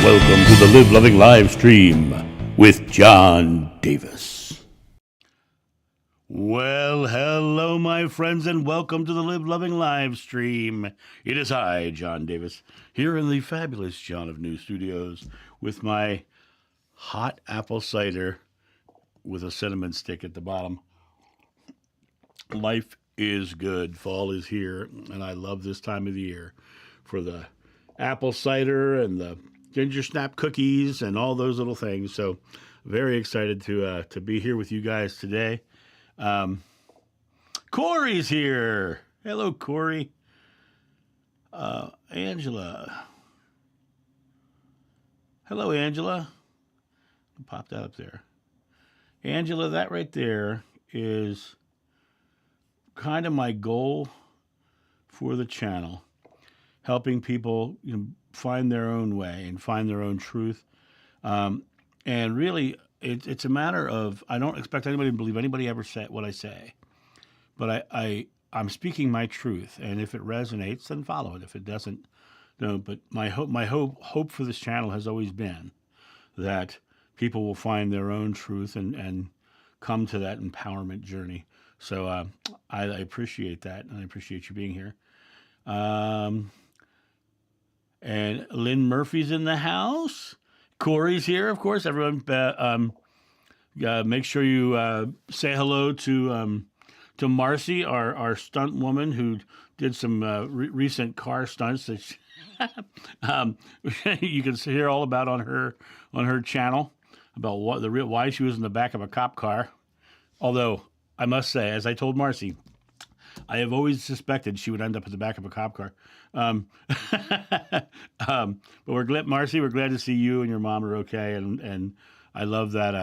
Welcome to the Live Loving live stream with John Davis. Well, hello, my friends, and welcome to the Live Loving live stream. It is I, John Davis, here in the fabulous John of New Studios with my hot apple cider with a cinnamon stick at the bottom. Life is good. Fall is here, and I love this time of the year for the apple cider and the ginger snap cookies and all those little things. So very excited to be here with you guys today. Corey's here. Hello, Corey. Angela. Hello, Angela. Pop that up there. Angela, that right there is kind of my goal for the channel, helping people find their own way and find their own truth. And really, it's a matter of, I don't expect anybody to believe anybody ever said what I say, but I'm speaking my truth, and if it resonates, then follow it. If it doesn't, no. But my hope for this channel has always been that people will find their own truth and come to that empowerment journey. So I appreciate that, and I appreciate you being here. And Lynn Murphy's in the house. Corey's here, of course. Everyone, make sure you say hello to Marcy, our stunt woman who did some recent car stunts that you can hear all about on her channel about why she was in the back of a cop car. Although I must say, as I told Marcy, I have always suspected she would end up at the back of a cop car. But we're glad, Marcy, we're glad to see you and your mom are okay, and I love that.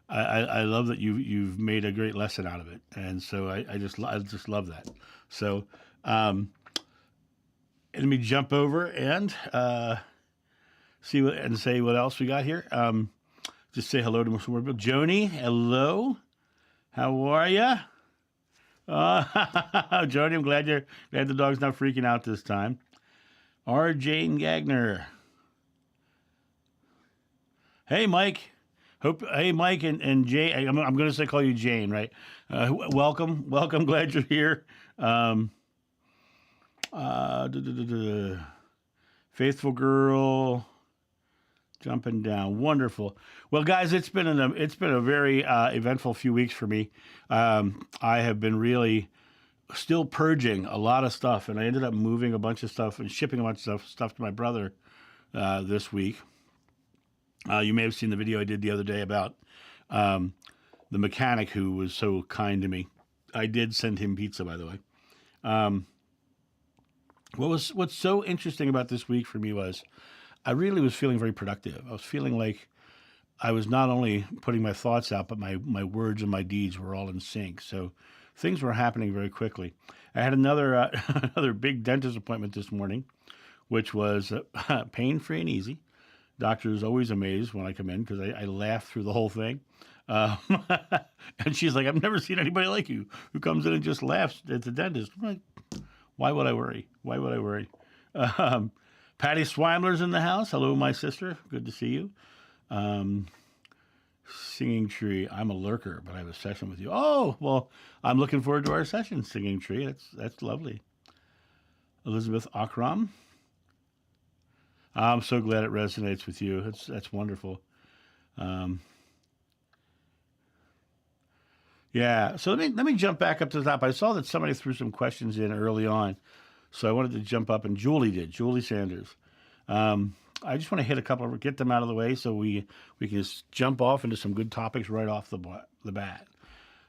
I love that you've made a great lesson out of it, and so I just love that. So let me jump over and say what else we got here. Just say hello to some more people. Joni, hello. How are ya? Jody, I'm glad the dog's not freaking out this time. R. Jane Gagner. Hey, Mike. Hey, Mike and Jay. I'm going to call you Jane, right? Welcome. Glad you're here. Faithful girl. Jumping down, wonderful. Well, guys, it's been a very eventful few weeks for me. I have been really still purging a lot of stuff, and I ended up moving a bunch of stuff and shipping a bunch of stuff to my brother this week. You may have seen the video I did the other day about the mechanic who was so kind to me. I did send him pizza, by the way. What's so interesting about this week for me was I really was feeling very productive. I was feeling like I was not only putting my thoughts out, but my words and my deeds were all in sync. So things were happening very quickly. I had another big dentist appointment this morning, which was pain-free and easy. Doctor is always amazed when I come in because I laugh through the whole thing. And she's like, I've never seen anybody like you who comes in and just laughs at the dentist. I'm like, why would I worry? Patty Swimler's in the house. Hello, my sister. Good to see you. Singing Tree. I'm a lurker, but I have a session with you. Oh, well, I'm looking forward to our session, Singing Tree. That's lovely. Elizabeth Akram. I'm so glad it resonates with you. That's wonderful. Yeah. So let me jump back up to the top. I saw that somebody threw some questions in early on. So I wanted to jump up, and Julie Sanders. I just want to hit a couple get them out of the way so we can just jump off into some good topics right off the bat.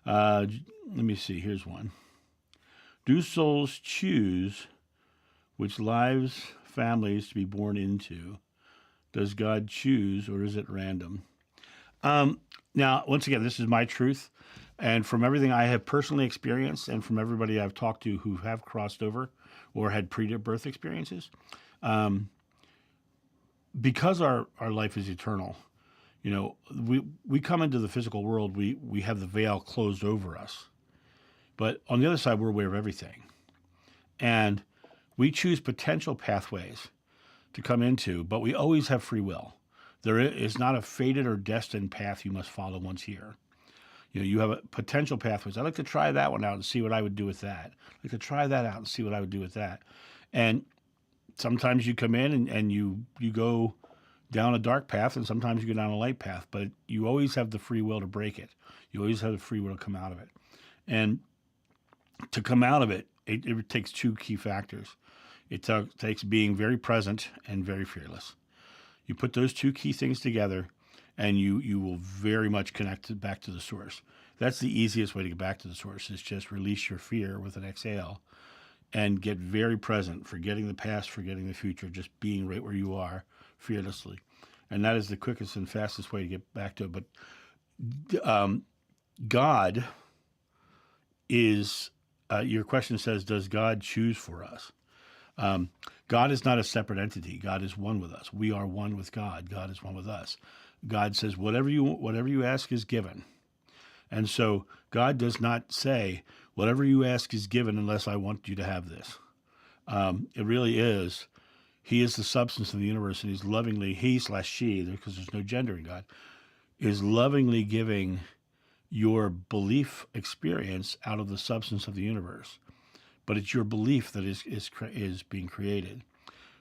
Let me see. Here's one. Do souls choose which lives, families to be born into? Does God choose, or is it random? Now, once again, this is my truth. And from everything I have personally experienced and from everybody I've talked to who have crossed over or had pre-birth experiences, because our life is eternal, we come into the physical world, we have the veil closed over us. But on the other side, we're aware of everything. And we choose potential pathways to come into, but we always have free will. There is not a fated or destined path you must follow once here. You have a potential pathways. I'd like to try that one out and see what I would do with that. I'd like to try that out and see what I would do with that. And sometimes you come in and you go down a dark path, and sometimes you go down a light path, but you always have the free will to break it. You always have the free will to come out of it. And to come out of it, it takes two key factors. It takes being very present and very fearless. You put those two key things together, and you will very much connect back to the source. That's the easiest way to get back to the source, is just release your fear with an exhale and get very present, forgetting the past, forgetting the future, just being right where you are fearlessly. And that is the quickest and fastest way to get back to it. But God is, your question says, does God choose for us? God is not a separate entity. God is one with us. We are one with God. God is one with us. God says, whatever you ask is given. And so God does not say, whatever you ask is given unless I want you to have this. It really is. He is the substance of the universe, and he's lovingly, he/she, because there's no gender in God, is lovingly giving your belief experience out of the substance of the universe. But it's your belief that is being created.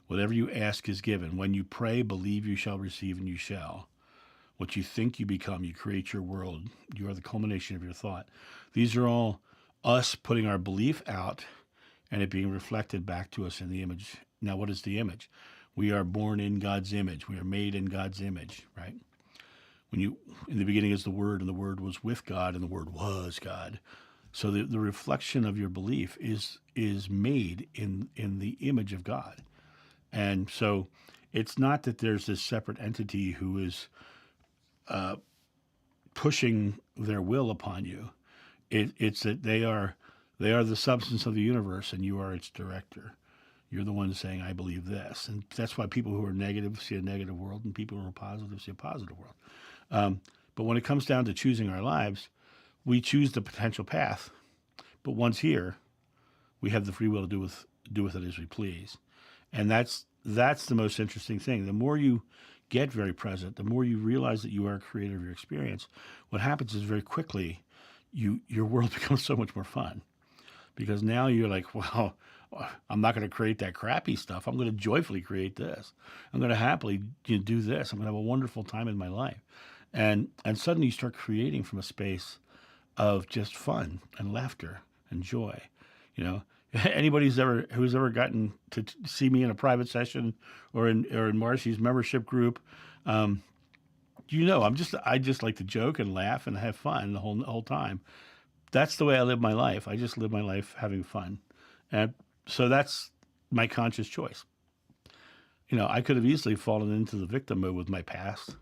Whatever you ask is given. When you pray, believe you shall receive, and you shall. What you think you become, you create your world. You are the culmination of your thought. These are all us putting our belief out and it being reflected back to us in the image. Now, what is the image? We are born in God's image. We are made in God's image, right? In the beginning is the Word, and the Word was with God, and the Word was God. So the reflection of your belief is made in the image of God. And so it's not that there's this separate entity who is pushing their will upon you. It's that they are the substance of the universe, and you are its director. You're the one saying, I believe this. And that's why people who are negative see a negative world, and people who are positive see a positive world. But when it comes down to choosing our lives, we choose the potential path. But once here, we have the free will to do with it as we please. And that's the most interesting thing. The more you get very present, the more you realize that you are a creator of your experience, what happens is very quickly, your world becomes so much more fun. Because now you're like, well, I'm not going to create that crappy stuff. I'm going to joyfully create this. I'm going to happily do this. I'm going to have a wonderful time in my life. And suddenly you start creating from a space of just fun and laughter and joy. Anybody who's ever gotten to see me in a private session or in Marcy's membership group, I just like to joke and laugh and have fun the whole time. That's the way I live my life. I just live my life having fun. And so that's my conscious choice. I could have easily fallen into the victim mode with my past,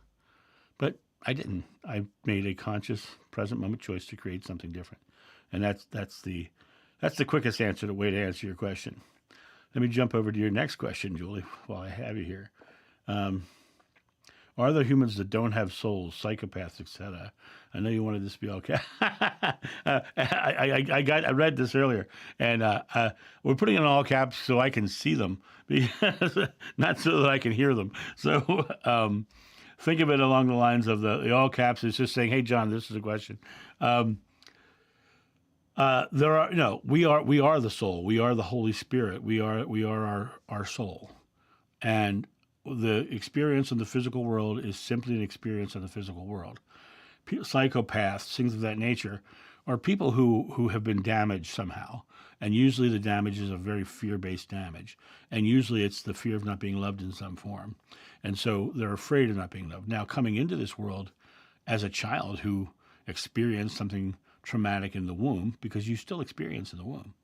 but I didn't. I made a conscious present moment choice to create something different. And that's the quickest way to answer your question. Let me jump over to your next question, Julie, while I have you here. Are there humans that don't have souls, psychopaths, etc.? I know you wanted this to be okay. I read this earlier, and we're putting it in all caps so I can see them, not so that I can hear them. So think of it along the lines of the all caps is just saying, "Hey, John, this is a question." We are the soul. We are the Holy Spirit. We are our soul, and the experience in the physical world is simply an experience in the physical world. Psychopaths, things of that nature, are people who have been damaged somehow. And usually the damage is a very fear-based damage. And usually it's the fear of not being loved in some form. And so they're afraid of not being loved. Now, coming into this world as a child who experienced something traumatic in the womb, because you still experience in the womb.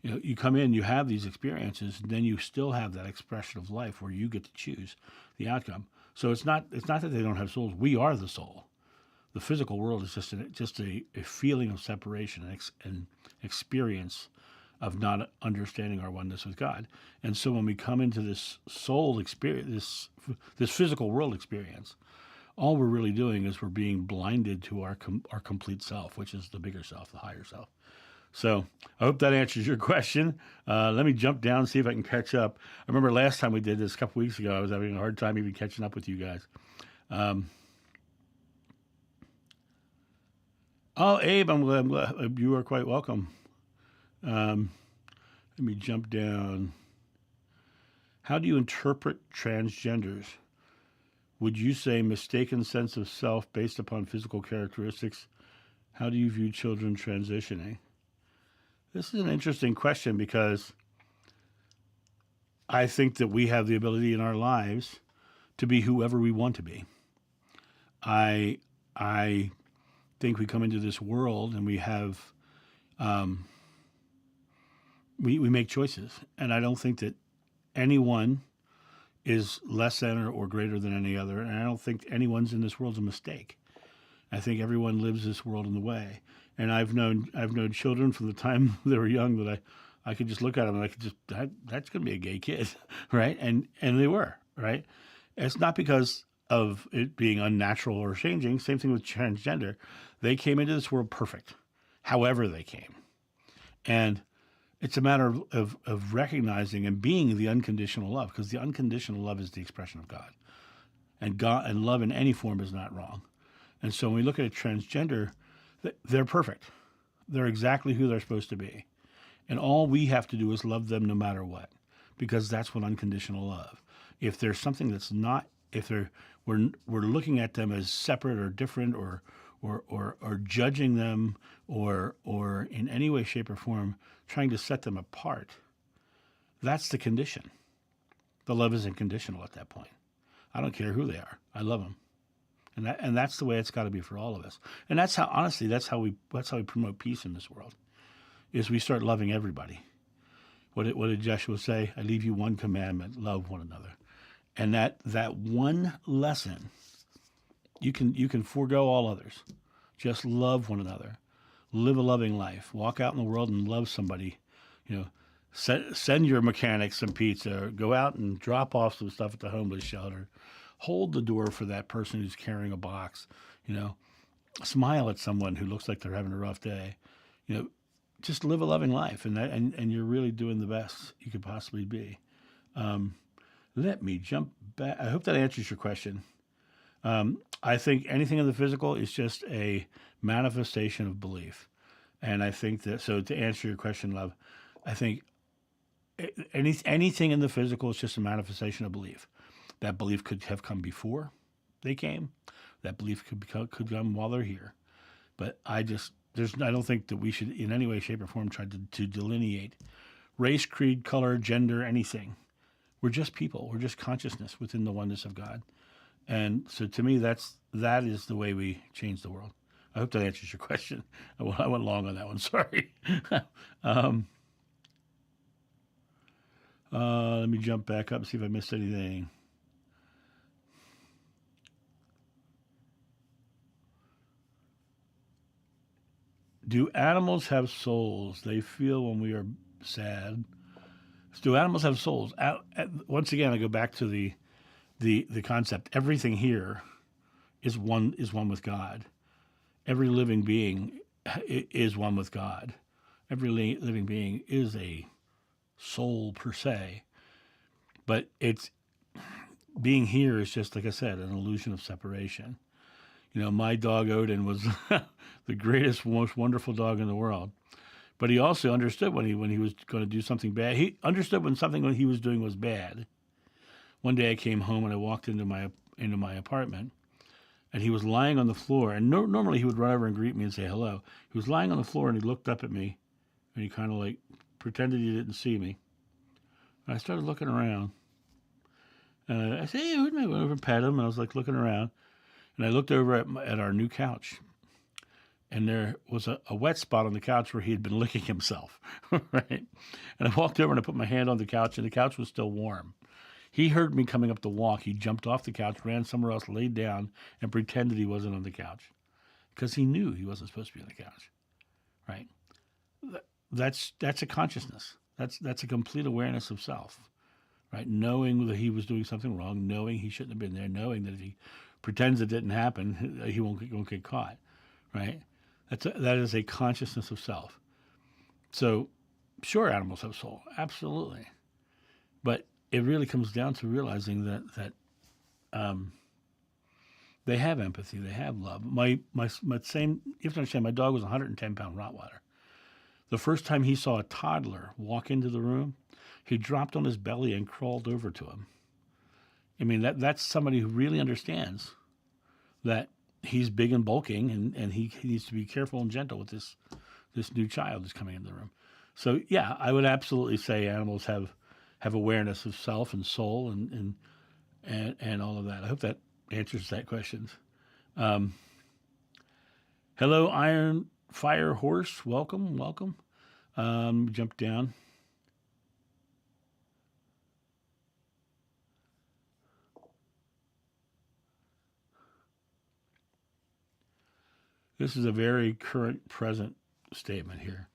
You come in, you have these experiences, and then you still have that expression of life where you get to choose the outcome. So it's not that they don't have souls. We are the soul. The physical world is just a feeling of separation and experience of not understanding our oneness with God. And so when we come into this soul experience, this physical world experience, all we're really doing is we're being blinded to our complete self, which is the bigger self, the higher self. So I hope that answers your question. Let me jump down and see if I can catch up. I remember last time we did this a couple weeks ago, I was having a hard time even catching up with you guys. Oh, Abe, I'm glad you are quite welcome. Let me jump down. How do you interpret transgenders? Would you say mistaken sense of self based upon physical characteristics? How do you view children transitioning? This is an interesting question because I think that we have the ability in our lives to be whoever we want to be. I think we come into this world and we have we make choices, and I don't think that anyone is less than or greater than any other, and I don't think anyone's in this world's a mistake. I think everyone lives this world in the way, and I've known children from the time they were young that I could just look at them and I could just that's going to be a gay kid, right? And they were, right? It's not because of it being unnatural or changing. Same thing with transgender. They came into this world perfect, however they came, and it's a matter of recognizing and being the unconditional love, because the unconditional love is the expression of God. And God and love in any form is not wrong. And so when we look at a transgender, they're perfect. They're exactly who they're supposed to be. And all we have to do is love them no matter what, because that's what unconditional love. If there's something that's not, we're looking at them as separate or different or judging them or in any way, shape, or form trying to set them apart, that's the condition. The love isn't conditional at that point. I don't care who they are. I love them. And that's the way it's got to be for all of us. And that's how, honestly, that's how we promote peace in this world, is we start loving everybody. What did Joshua say? I leave you one commandment, love one another. And that one lesson, you can forego all others. Just love one another. Live a loving life. Walk out in the world and love somebody. Send your mechanic some pizza, or go out and drop off some stuff at the homeless shelter. Hold the door for that person who's carrying a box. Smile at someone who looks like they're having a rough day. Just live a loving life, and you're really doing the best you could possibly be. Let me jump back. I hope that answers your question. I think anything in the physical is just a manifestation of belief. And I think that, so to answer your question, love, I think anything in the physical is just a manifestation of belief. That belief could have come before they came. That belief could come while they're here. But I don't think that we should in any way, shape, or form try to delineate race, creed, color, gender, anything. We're just people. We're just consciousness within the oneness of God. And so to me, that is the way we change the world. I hope that answers your question. I went long on that one. Sorry. Let me jump back up and see if I missed anything. Do animals have souls? They feel when we are sad. Do animals have souls? Once again, I go back to the concept. Everything here is one with God. Every living being is one with God. Every living being is a soul per se. But it's being here is just, like I said, an illusion of separation. My dog Odin was the greatest, most wonderful dog in the world. But he also understood when he was going to do something bad. He understood when something he was doing was bad. One day I came home and I walked into my apartment, and he was lying on the floor. And normally he would run over and greet me and say hello. He was lying on the floor and he looked up at me, and he kind of like pretended he didn't see me. And I started looking around. And I said, "Hey, who'd I went over and pet him?" And I was like looking around, and I looked over at our new couch. And there was a wet spot on the couch where he had been licking himself, right? And I walked over and I put my hand on the couch, and the couch was still warm. He heard me coming up the walk. He jumped off the couch, ran somewhere else, laid down, and pretended he wasn't on the couch because he knew he wasn't supposed to be on the couch, right? That's a consciousness. That's a complete awareness of self, right? Knowing that he was doing something wrong, knowing he shouldn't have been there, knowing that if he pretends it didn't happen, he won't get caught, right? That is a consciousness of self. So, sure, animals have soul, absolutely, but it really comes down to realizing that um, they have empathy, they have love. My same, you have to understand, my dog was a 110-pound Rottweiler. The first time he saw a toddler walk into the room, he dropped on his belly and crawled over to him. I mean, that's somebody who really understands that he's big and bulking, and he needs to be careful and gentle with this new child that's coming into the room. So yeah, I would absolutely say animals have awareness of self and soul and all of that. I hope that answers that question. Hello, Iron Fire Horse. Welcome, welcome. Jump down. This is a very current, present statement here.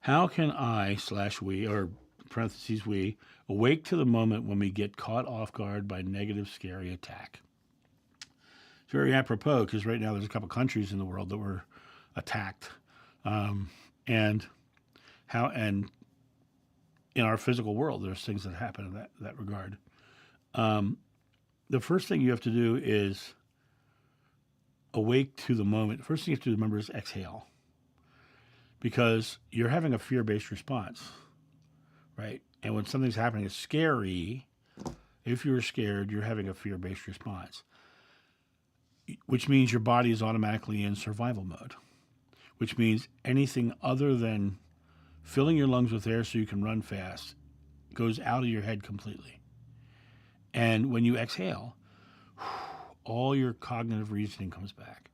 How can I/we, or parentheses we, awake to the moment when we get caught off guard by negative, scary attack? It's very apropos because right now there's a couple countries in the world that were attacked, and in our physical world there's things that happen in that regard. The first thing you have to do is awake to the moment. The first thing you have to remember is exhale, because you're having a fear-based response, right? And when something's happening that's scary, if you're scared, you're having a fear-based response, which means your body is automatically in survival mode, which means anything other than filling your lungs with air so you can run fast goes out of your head completely. And when you exhale, all your cognitive reasoning comes back.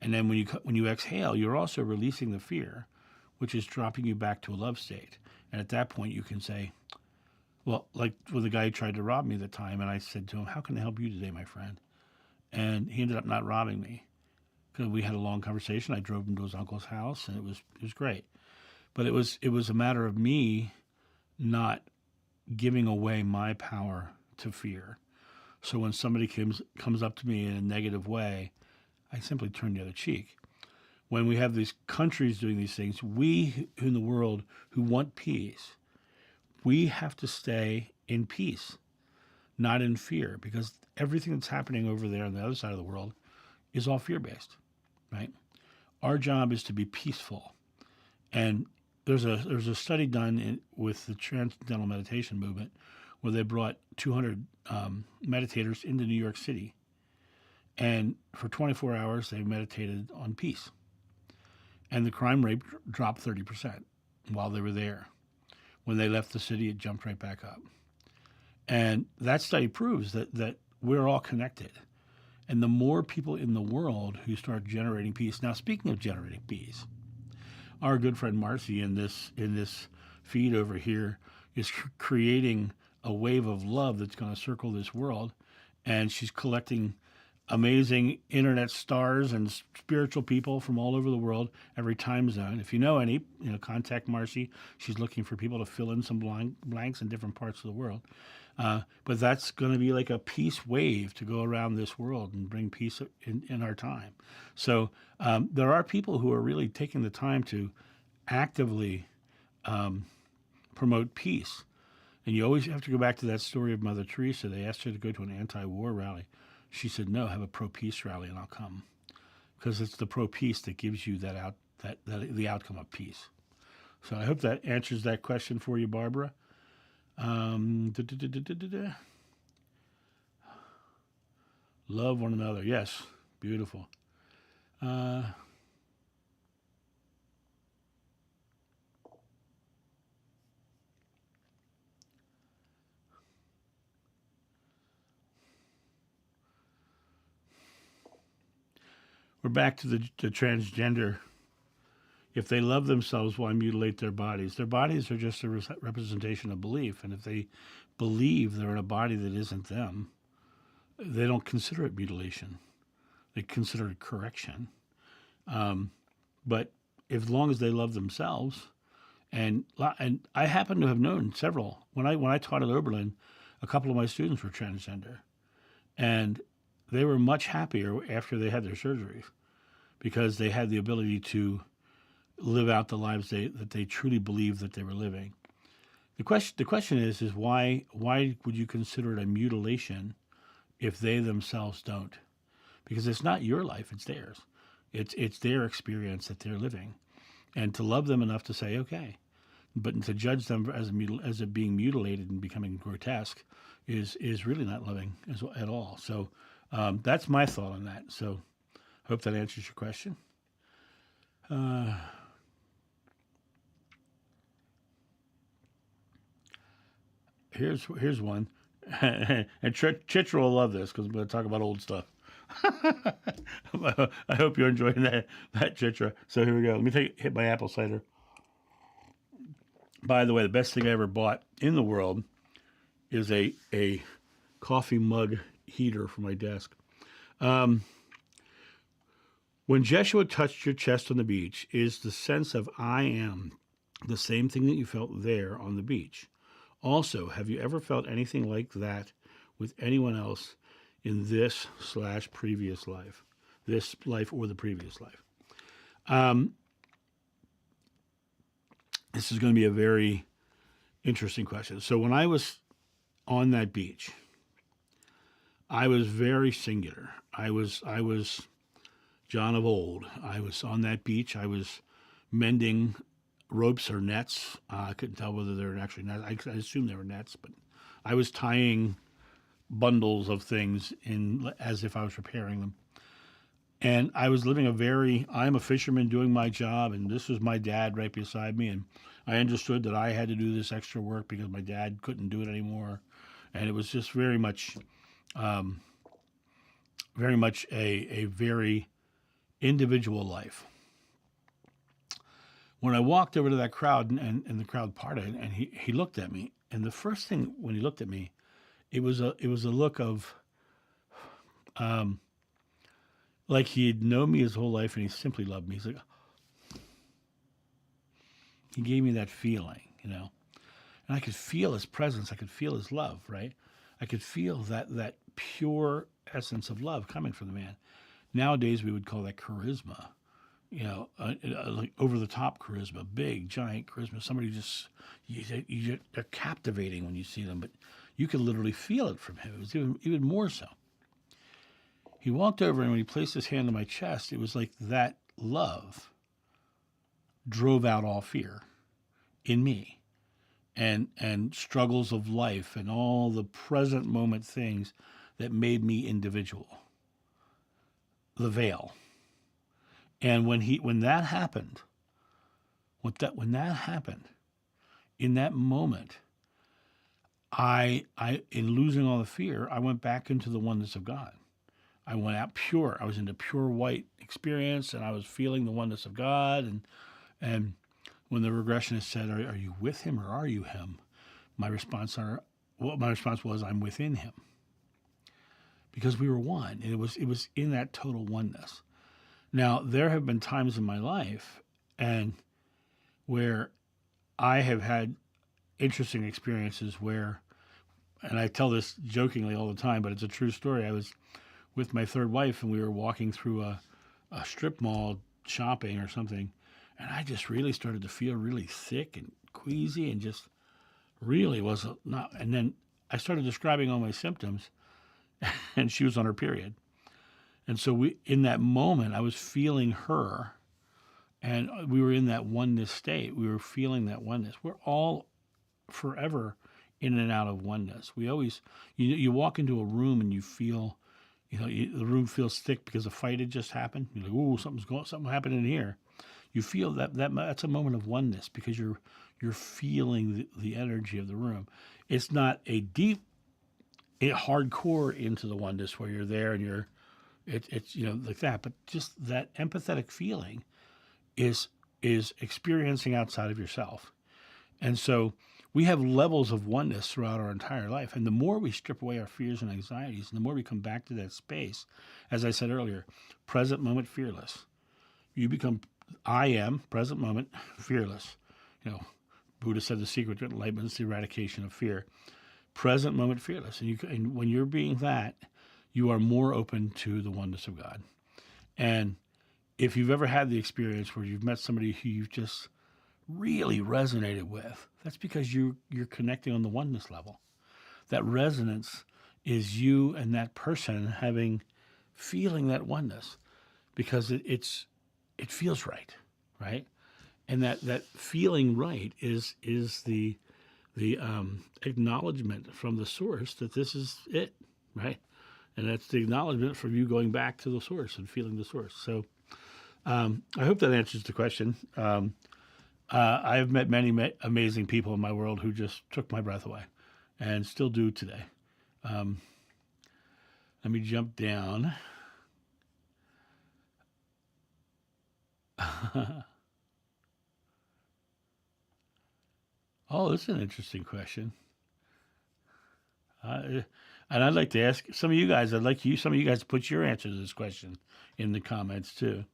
And then when you exhale, you're also releasing the fear, which is dropping you back to a love state. And at that point, you can say, well, like with the guy who tried to rob me at the time, and I said to him, how can I help you today, my friend? And he ended up not robbing me because we had a long conversation. I drove him to his uncle's house, and it was great. But it was a matter of me not giving away my power to fear. So when somebody comes up to me in a negative way, I simply turn the other cheek. When we have these countries doing these things, we in the world who want peace, we have to stay in peace, not in fear, because everything that's happening over there on the other side of the world is all fear-based, right? Our job is to be peaceful. And there's a study done with the Transcendental Meditation movement where they brought 200 meditators into New York City. And for 24 hours, they meditated on peace. And the crime rate dropped 30% while they were there. When they left the city, it jumped right back up. And that study proves that we're all connected. And the more people in the world who start generating peace. Now, speaking of generating peace, our good friend Marcy in this feed over here is creating a wave of love that's going to circle this world. And she's collecting amazing internet stars and spiritual people from all over the world, every time zone. If you know any, contact Marcy. She's looking for people to fill in some blanks in different parts of the world. But that's going to be like a peace wave to go around this world and bring peace in our time. So there are people who are really taking the time to actively promote peace. And you always have to go back to that story of Mother Teresa. They asked her to go to an anti-war rally. She said, no, have a pro-peace rally and I'll come. Because it's the pro-peace that gives you the outcome of peace. So I hope that answers that question for you, Barbara. Love one another. Yes, beautiful. We're back to the transgender. If they love themselves, why mutilate their bodies? Their bodies are just a representation of belief. And if they believe they're in a body that isn't them, they don't consider it mutilation. They consider it correction. But as long as they love themselves, and I happen to have known several. When I taught at Oberlin, a couple of my students were transgender. And they were much happier after they had their surgeries because they had the ability to live out the lives that they truly believe that they were living. The question is why would you consider it a mutilation if they themselves don't? Because it's not your life, it's theirs. It's their experience that they're living. And to love them enough to say, okay. But to judge them as a being mutilated and becoming grotesque is really not loving at all. So that's my thought on that. So I hope that answers your question. Here's one. And Chitra will love this because I'm going to talk about old stuff. I hope you're enjoying that Chitra. So here we go. Let me hit my apple cider. By the way, the best thing I ever bought in the world is a coffee mug heater for my desk. When Jeshua touched your chest on the beach, is the sense of I am the same thing that you felt there on the beach? Also, have you ever felt anything like that with anyone else in this/previous life? This life or the previous life? This is going to be a very interesting question. So when I was on that beach, I was very singular. I was John of old. I was on that beach. I was mending ropes or nets. I couldn't tell whether they were actually nets. I assumed they were nets, but I was tying bundles of things as if I was repairing them. And I was living I'm a fisherman doing my job, and this was my dad right beside me, and I understood that I had to do this extra work because my dad couldn't do it anymore. And it was just very much a very individual life. When I walked over to that crowd and the crowd parted, and he looked at me, and the first thing when he looked at me, it was a look of like he had known me his whole life and he simply loved me. He's like, he gave me that feeling, and I could feel his presence. I could feel his love, right? I could feel that pure essence of love coming from the man. Nowadays, we would call that charisma, like over-the-top charisma, big, giant charisma. Somebody they're captivating when you see them, but you could literally feel it from him. It was even more so. He walked over, and when he placed his hand on my chest, it was like that love drove out all fear in me and struggles of life and all the present moment things that made me individual. The veil. And when that happened, in that moment, I in losing all the fear, I went back into the oneness of God. I went out pure. I was in the pure white experience, and I was feeling the oneness of God. And when the regressionist said, "Are you with him or are you him?" My response was, "I'm within him," because we were one, and it was in that total oneness. Now, there have been times in my life and where I have had interesting experiences where, and I tell this jokingly all the time, but it's a true story. I was with my third wife, and we were walking through a strip mall shopping or something, and I just really started to feel really sick and queasy and just really was not. And then I started describing all my symptoms, and she was on her period. And so in that moment, I was feeling her, and we were in that oneness state. We were feeling that oneness. We're all forever in and out of oneness. We always, you walk into a room and you feel, the room feels thick because a fight had just happened. You're like, ooh, something happened in here. You feel that's a moment of oneness because you're feeling the energy of the room. It's not a deep, hardcore into the oneness where you're there and it's like that, but just that empathetic feeling is experiencing outside of yourself. And so we have levels of oneness throughout our entire life. And the more we strip away our fears and anxieties, and the more we come back to that space, as I said earlier, present moment fearless. You become, I am, present moment, fearless. Buddha said the secret to enlightenment is the eradication of fear. Present moment fearless. And when you're being that, you are more open to the oneness of God. And if you've ever had the experience where you've met somebody who you've just really resonated with, that's because you're connecting on the oneness level. That resonance is you and that person feeling that oneness because it feels right, right? And that feeling right is the acknowledgement from the source that this is it, right? And that's the acknowledgement from you going back to the source and feeling the source. So I hope that answers the question. I've met many amazing people in my world who just took my breath away and still do today. Let me jump down. Oh, this is an interesting question. And I'd like to ask some of you guys, some of you guys to put your answer to this question in the comments too.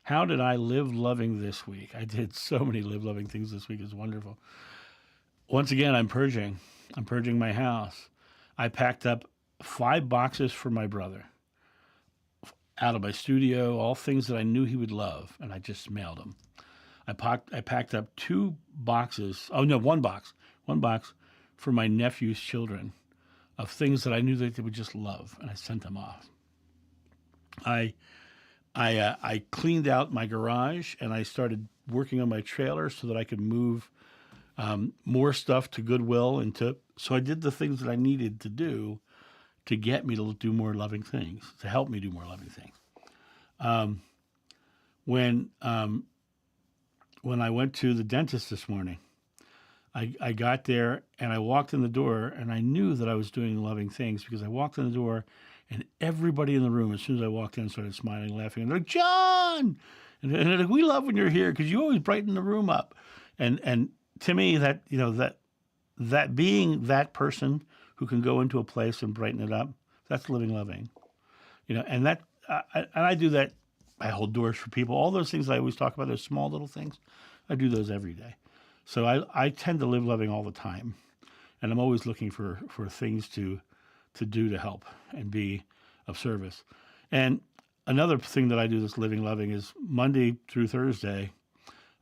How did I live loving this week? I did so many live loving things this week. It's wonderful. Once again, I'm purging. I'm purging my house. I packed up 5 boxes for my brother out of my studio, all things that I knew he would love, and I just mailed them. I packed up 2 boxes. Oh no, 1 box. 1 box for my nephew's children of things that I knew that they would just love, and I sent them off. I cleaned out my garage and I started working on my trailer so that I could move more stuff to Goodwill so I did the things that I needed to do to get me to do more loving things, to help me do more loving things. When I went to the dentist this morning, I got there and I walked in the door and I knew that I was doing loving things because I walked in the door and everybody in the room, as soon as I walked in, started smiling, laughing. And they're like, John! And they're like, we love when you're here because you always brighten the room up. And to me, that being that person who can go into a place and brighten it up, that's living loving. And I do that. I hold doors for people. All those things I always talk about, those small little things, I do those every day. So I tend to live loving all the time. And I'm always looking for things to do to help and be of service. And another thing that I do that's living loving is Monday through Thursday,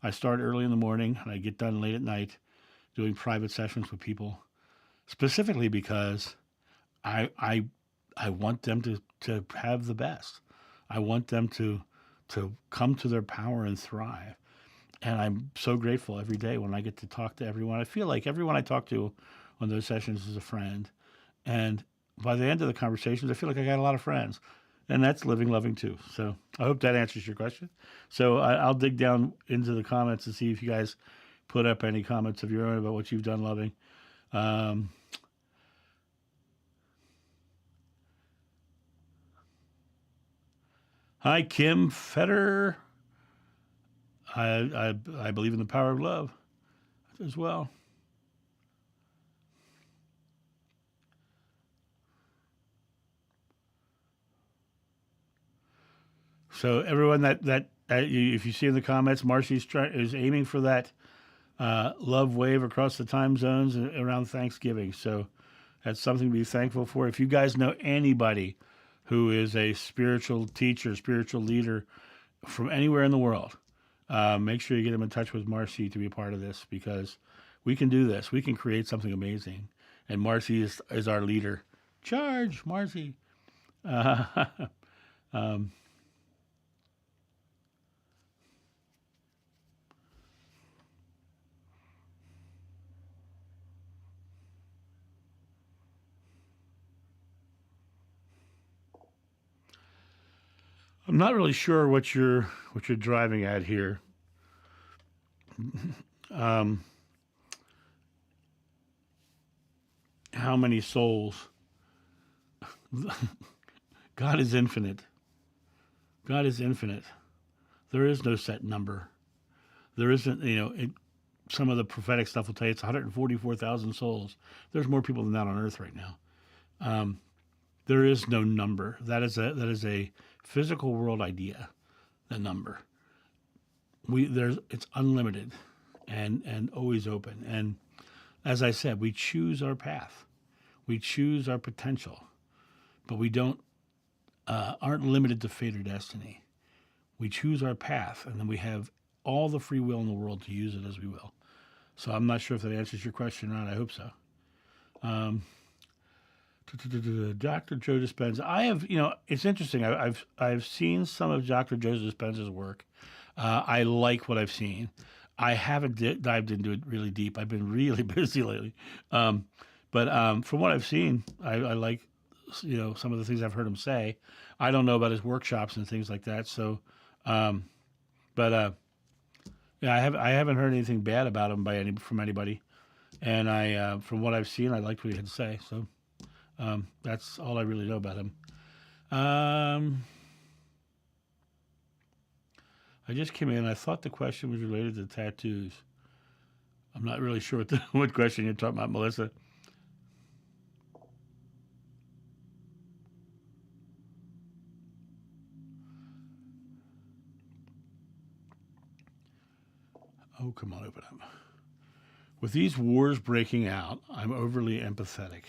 I start early in the morning and I get done late at night doing private sessions with people, specifically because I want them to have the best. I want them to come to their power and thrive. And I'm so grateful every day when I get to talk to everyone. I feel like everyone I talk to on those sessions is a friend. And by the end of the conversations, I feel like I got a lot of friends. And that's living loving too. So I hope that answers your question. So I'll dig down into the comments and see if you guys put up any comments of your own about what you've done loving. Hi, Kim Fetter. I believe in the power of love as well. So everyone that if you see in the comments, Marcy is aiming for that love wave across the time zones around Thanksgiving. So that's something to be thankful for. If you guys know anybody who is a spiritual teacher, spiritual leader from anywhere in the world, make sure you get them in touch with Marcy to be a part of this because we can do this. We can create something amazing. And Marcy is our leader. Charge, Marcy. I'm not really sure what you're driving at here. How many souls? God is infinite. God is infinite. There is no set number. There isn't, some of the prophetic stuff will tell you it's 144,000 souls. There's more people than that on earth right now. There is no number. That is a physical world idea. The number. It's unlimited, and always open. And as I said, we choose our path. We choose our potential, but we aren't limited to fate or destiny. We choose our path, and then we have all the free will in the world to use it as we will. So I'm not sure if that answers your question or not. I hope so. Dr. Joe Dispenza. I have, it's interesting. I've seen some of Dr. Joe Dispenza's work. I like what I've seen. I haven't dived into it really deep. I've been really busy lately. But from what I've seen, I like, some of the things I've heard him say. I don't know about his workshops and things like that. So, yeah, I haven't heard anything bad about him from anybody. And from what I've seen, I liked what he had to say. So, that's all I really know about him. I just came in. I thought the question was related to tattoos. I'm not really sure what question you're talking about, Melissa. Oh, come on, open up. With these wars breaking out, I'm overly empathetic.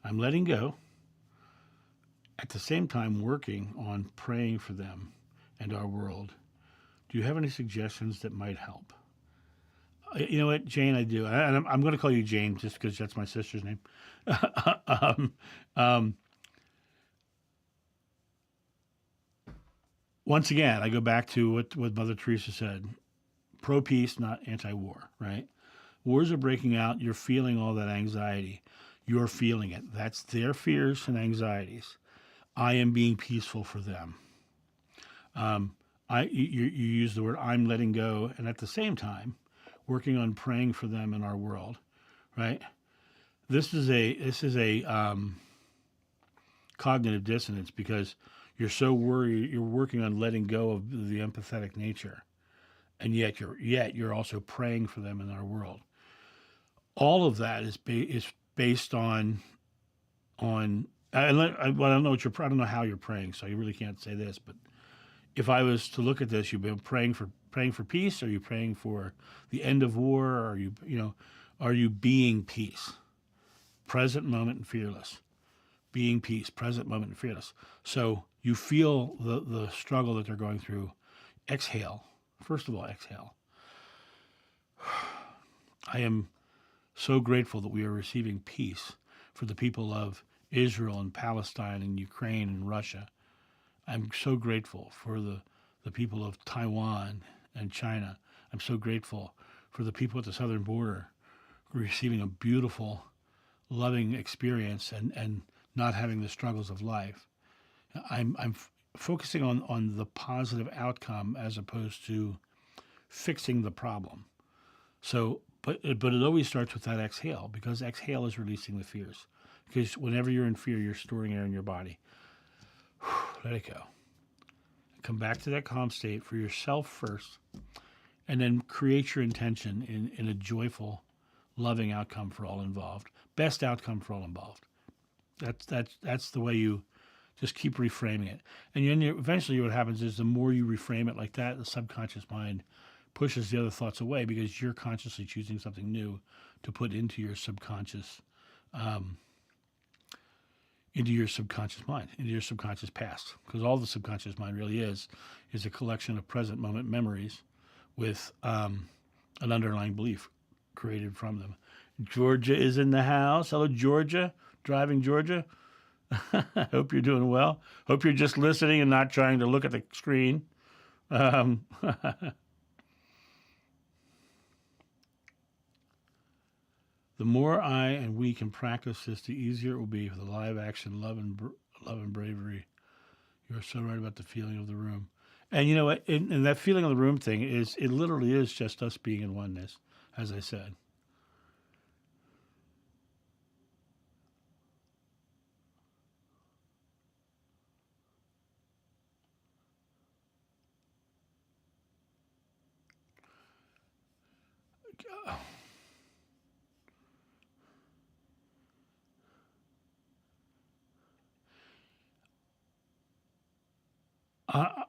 I'm letting go. At the same time, working on praying for them and our world. Do you have any suggestions that might help? You know what, Jane, I do. And I'm going to call you Jane just because that's my sister's name. Once again, I go back to what Mother Teresa said. Pro-peace, not anti-war, right? Wars are breaking out. You're feeling all that anxiety. You're feeling it. That's their fears and anxieties. I am being peaceful for them. You use the word I'm letting go, and at the same time, working on praying for them in our world, right? This is a cognitive dissonance because you're so worried. You're working on letting go of the empathetic nature, and yet you're also praying for them in our world. All of that is based on. I don't know how you're praying, so you really can't say this. But if I was to look at this, you've been praying for peace. Are you praying for the end of war? Or are you being peace, present moment and fearless, being peace, present moment and fearless. So you feel the struggle that they're going through. Exhale. First of all, exhale. I am so grateful that we are receiving peace for the people of Israel and Palestine and Ukraine and Russia. I'm so grateful for the people of Taiwan and China. I'm so grateful for the people at the southern border receiving a beautiful, loving experience and not having the struggles of life. I'm focusing on the positive outcome as opposed to fixing the problem. So, but it always starts with that exhale, because exhale is releasing the fears. Because whenever you're in fear, you're storing air in your body. Let it go. Come back to that calm state for yourself first, and then create your intention in a joyful, loving outcome for all involved. Best outcome for all involved. That's the way you just keep reframing it. And then eventually what happens is the more you reframe it like that, the subconscious mind pushes the other thoughts away because you're consciously choosing something new to put into your subconscious mind, into your subconscious past. Because all the subconscious mind really is a collection of present moment memories with an underlying belief created from them. Georgia is in the house. Hello, Georgia. Driving Georgia. Hope you're doing well. Hope you're just listening and not trying to look at the screen. The more I and we can practice this, the easier it will be for the live action love and bravery. You're so right about the feeling of the room. And you know what? And that feeling of the room thing it literally is just us being in oneness, as I said.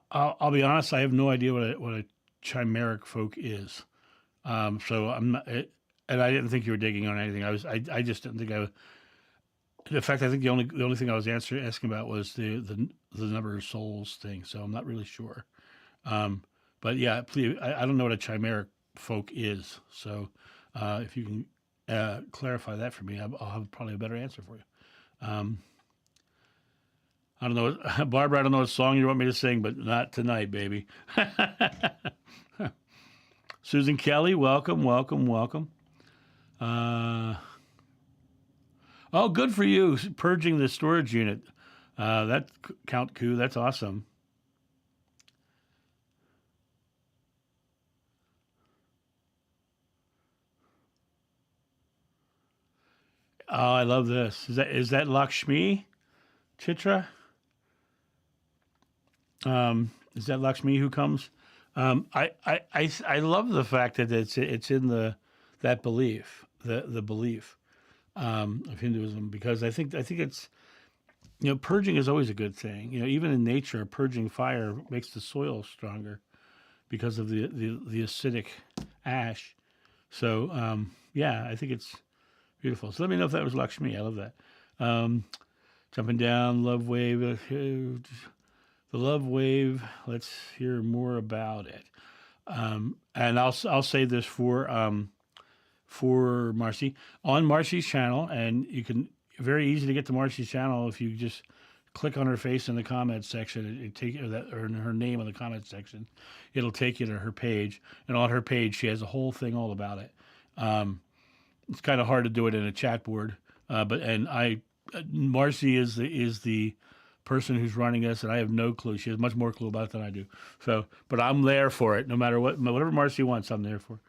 I'll be honest. I have no idea what a chimeric folk is. So I'm not, and I didn't think you were digging on anything. I just didn't think I was. In fact, I think the only thing I was asking about was the number of souls thing. So I'm not really sure. But yeah, please, I don't know what a chimeric folk is. So if you can clarify that for me, I'll have probably a better answer for you. I don't know, Barbara, I don't know what song you want me to sing, but not tonight, baby. Susan Kelly, welcome, welcome, welcome. Oh, good for you, purging the storage unit. That Count Coup, that's awesome. Oh, I love this. Is that Lakshmi Chitra? Is that Lakshmi who comes? I love the fact that it's in that belief, the belief of Hinduism, because I think it's, purging is always a good thing. Even in nature, purging fire makes the soil stronger because of the acidic ash. So yeah, I think it's beautiful. So let me know if that was Lakshmi. I love that. Jumping down, love wave. The love wave. Let's hear more about it. And I'll say this for Marcy on Marcy's channel, and you can very easy to get to Marcy's channel if you just click on her face in the comments section. It take or her name in the comments section. It'll take you to her page, and on her page she has a whole thing all about it. It's kind of hard to do it in a chat board, but Marcy is the person who's running us, and I have no clue. She has much more clue about it than I do. So, but I'm there for it, no matter whatever Marcy wants. I'm there for.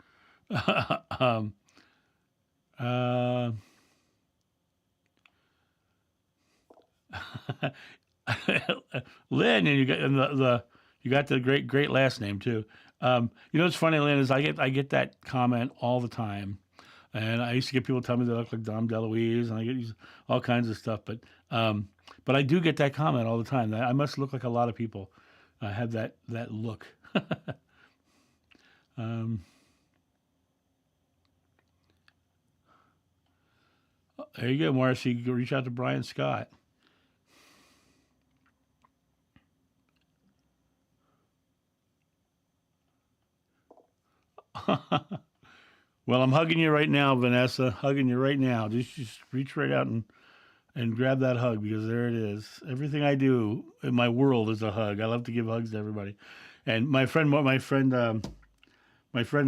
Lynn, and you got the great last name too. What's funny, Lynn, is I get that comment all the time, and I used to get people tell me they look like Dom DeLuise, and I get all kinds of stuff. But I do get that comment all the time. I must look like a lot of people have that look. There you go, Marcy. You reach out to Brian Scott. Well, I'm hugging you right now, Vanessa. Hugging you right now. Just reach right out and grab that hug, because there it is. Everything I do in my world is a hug. I love to give hugs to everybody. And my friend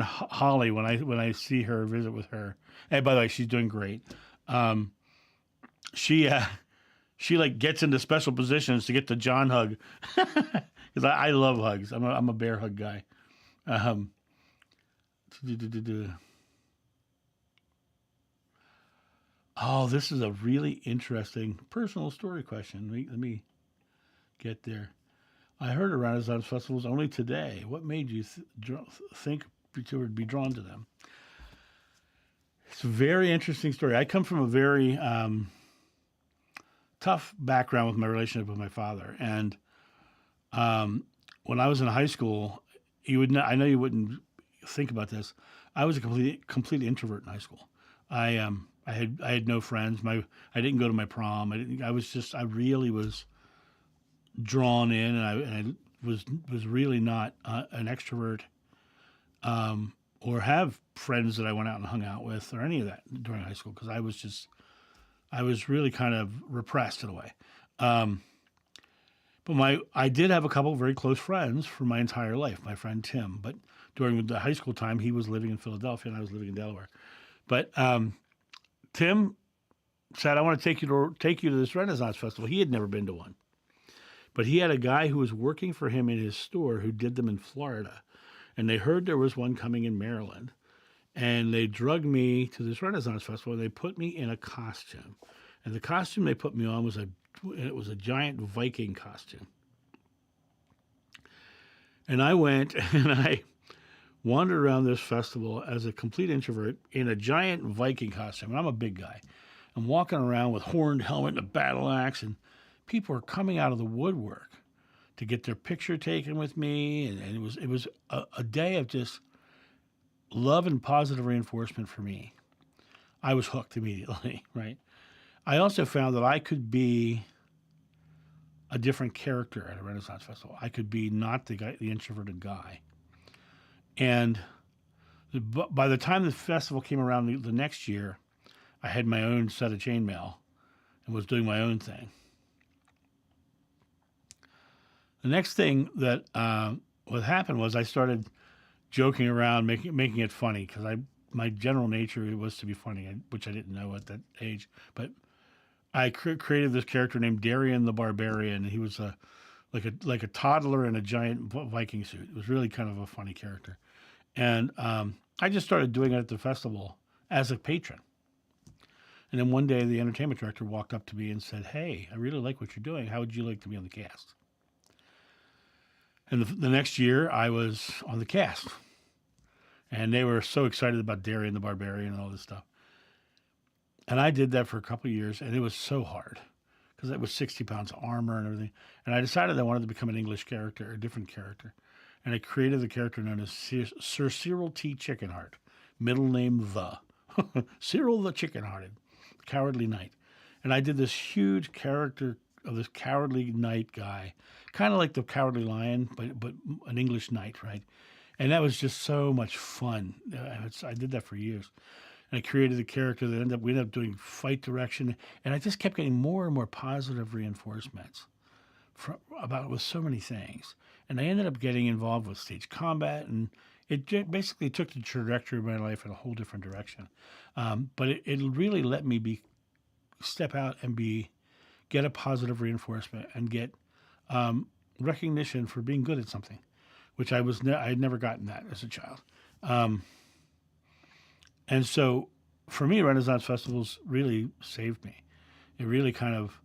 Holly, when I see her, visit with her. And by the way, she's doing great. She like gets into special positions to get the John hug, because I love hugs. I'm a bear hug guy. Oh, this is a really interesting personal story question. Let me get there. I heard of Renaissance festivals only today. What made you think you would be drawn to them? It's a very interesting story. I come from a very tough background with my relationship with my father, and when I was in high school, I know you wouldn't think about this. I was a complete introvert in high school. I had no friends. I didn't go to my prom. I really was drawn in, and I was really not an extrovert, or have friends that I went out and hung out with, or any of that during high school, because I was really kind of repressed in a way. But I did have a couple of very close friends for my entire life. My friend Tim, but during the high school time, he was living in Philadelphia and I was living in Delaware. But Tim said, "I want to take you to this Renaissance festival." He had never been to one, but he had a guy who was working for him in his store who did them in Florida, and they heard there was one coming in Maryland, and they drugged me to this Renaissance festival. And they put me in a costume, and the costume they put me on was a giant Viking costume. And I went and I wandered around this festival as a complete introvert in a giant Viking costume. And I'm a big guy. I'm walking around with horned helmet and a battle axe, and people are coming out of the woodwork to get their picture taken with me. And it was a day of just love and positive reinforcement for me. I was hooked immediately, right? I also found that I could be a different character at a Renaissance festival. I could be not the guy, the introverted guy. And by the time the festival came around the next year, I had my own set of chainmail and was doing my own thing. The next thing that what happened was I started joking around, making it funny, because my general nature was to be funny, which I didn't know at that age. But I created this character named Darian the Barbarian. He was like a toddler in a giant Viking suit. It was really kind of a funny character. And I just started doing it at the festival as a patron. And then one day the entertainment director walked up to me and said, "Hey, I really like what you're doing. How would you like to be on the cast?" And the next year I was on the cast. And they were so excited about Darian the Barbarian and all this stuff. And I did that for a couple of years, and it was so hard because it was 60 pounds of armor and everything. And I decided I wanted to become an English character, a different character. And I created the character known as Sir Cyril T. Chickenheart, middle name The. Cyril the Chickenhearted, cowardly knight. And I did this huge character of this cowardly knight guy, kind of like the Cowardly Lion, but an English knight, right? And that was just so much fun. I did that for years. And I created a character that we ended up doing fight direction. And I just kept getting more and more positive reinforcements with so many things. And I ended up getting involved with stage combat, and it basically took the trajectory of my life in a whole different direction. But it really let me step out and get a positive reinforcement and get recognition for being good at something, which I had never gotten that as a child. And so for me, Renaissance festivals really saved me. It really kind of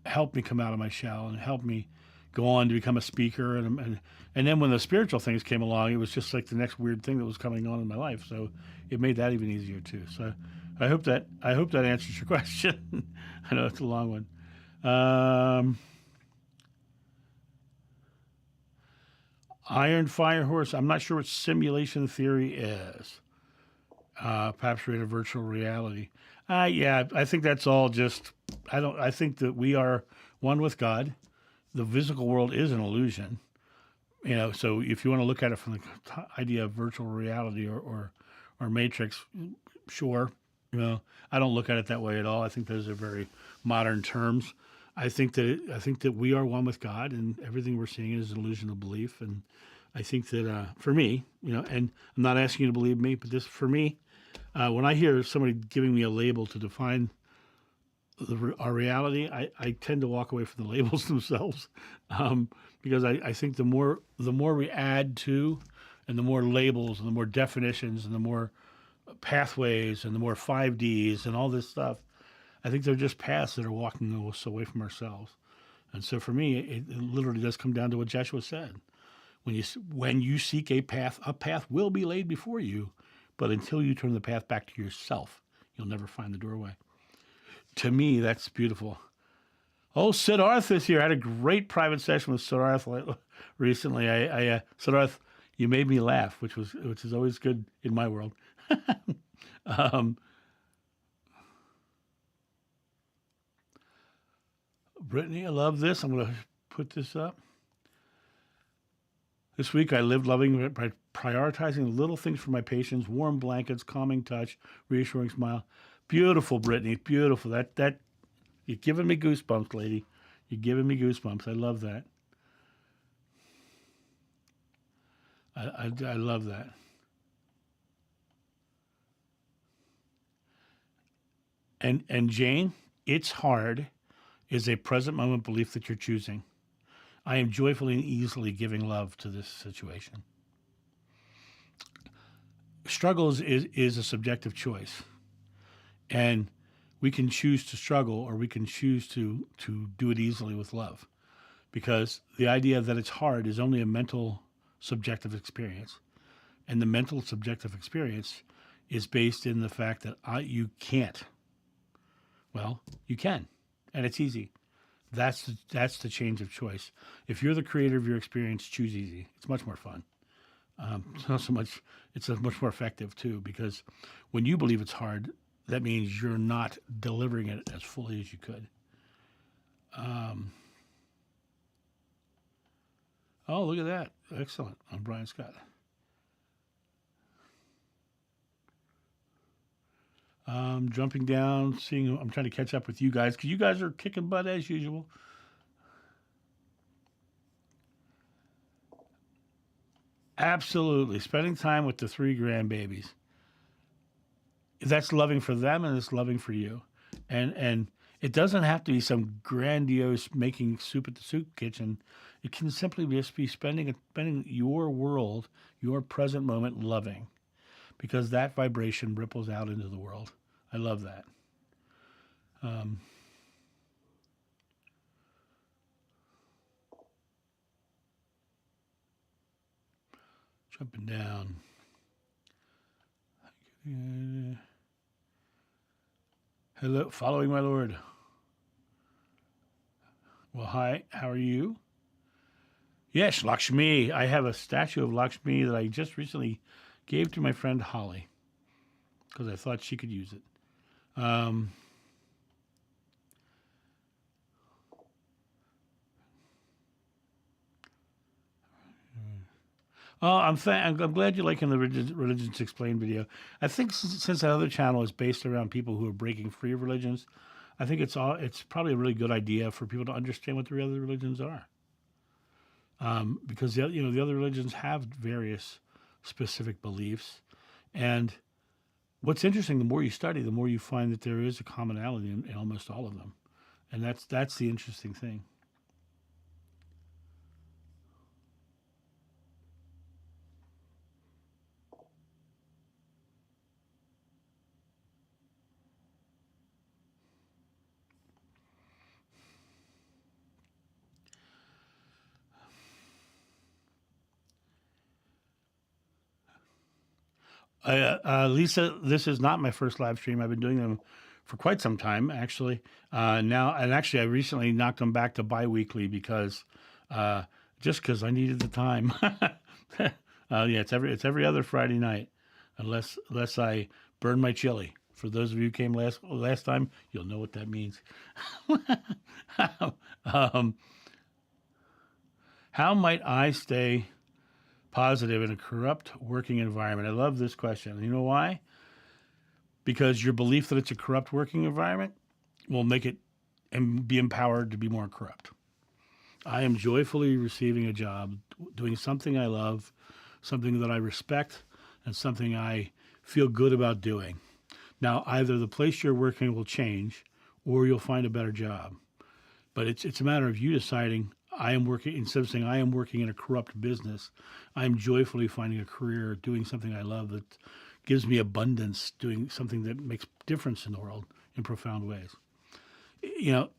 helped me come out of my shell and helped me go on to become a speaker. And then when the spiritual things came along, it was just like the next weird thing that was coming on in my life. So it made that even easier too. So I hope that answers your question. I know it's a long one. Iron Fire Horse. I'm not sure what simulation theory is. Perhaps we're in a virtual reality. Yeah, I think that's all just. I think that we are one with God. The physical world is an illusion. So if you want to look at it from the idea of virtual reality or Matrix, sure. I don't look at it that way at all. I think those are very modern terms. I think that we are one with God, and everything we're seeing is an illusion of belief. And I think that for me, and I'm not asking you to believe me, but this for me, when I hear somebody giving me a label to define our reality, I tend to walk away from the labels themselves, because I think the more we add to, and the more labels and the more definitions and the more pathways and the more 5Ds and all this stuff, I think they're just paths that are walking us away from ourselves. And so for me, it literally does come down to what Joshua said. When you seek a path will be laid before you, but until you turn the path back to yourself, you'll never find the doorway. To me, that's beautiful. Oh, Siddharth is here. I had a great private session with Siddharth recently. Siddharth, you made me laugh, which is always good in my world. Brittany, I love this. I'm going to put this up. This week, I lived loving by prioritizing the little things for my patients: warm blankets, calming touch, reassuring smile. Beautiful, Brittany. Beautiful. That you're giving me goosebumps, lady. You're giving me goosebumps. I love that. I love that. And Jane, it's hard is a present moment belief that you're choosing. I am joyfully and easily giving love to this situation. Struggles is a subjective choice. And we can choose to struggle, or we can choose to do it easily with love. Because the idea that it's hard is only a mental subjective experience. And the mental subjective experience is based in the fact that you can't. Well, you can, and it's easy. That's the change of choice. If you're the creator of your experience, choose easy. It's much more fun. It's not so much. It's much more effective too, because when you believe it's hard, that means you're not delivering it as fully as you could. Oh, look at that. Excellent. I'm Brian Scott. Jumping down, seeing. I'm trying to catch up with you guys because you guys are kicking butt as usual. Absolutely. Spending time with the 3 grandbabies. That's loving for them and it's loving for you. And it doesn't have to be some grandiose making soup at the soup kitchen. It can simply just be spending your world, your present moment loving, because that vibration ripples out into the world. I love that. Um, Jumping down. Hello, following my Lord. Well, hi, how are you? Yes, Lakshmi. I have a statue of Lakshmi that I just recently gave to my friend Holly because I thought she could use it. Oh, I'm glad you're liking the Religions Explained video. I think since that other channel is based around people who are breaking free of religions, I think it's probably a really good idea for people to understand what the other religions are. Because the other religions have various specific beliefs, and what's interesting, the more you study, the more you find that there is a commonality in almost all of them, and that's the interesting thing. Lisa, this is not my first live stream. I've been doing them for quite some time, actually. I recently knocked them back to bi-weekly because just because I needed the time. Yeah, it's every other Friday night, unless I burn my chili. For those of you who came last time, you'll know what that means. um, how might I stay positive in a corrupt working environment? I love this question. You know why? Because your belief that it's a corrupt working environment will make it and be empowered to be more corrupt. I am joyfully receiving a job, doing something I love, something that I respect, and something I feel good about doing. Now, either the place you're working will change or you'll find a better job. But it's a matter of you deciding, I am working, instead of saying I am working in a corrupt business, I am joyfully finding a career doing something I love that gives me abundance, doing something that makes difference in the world in profound ways.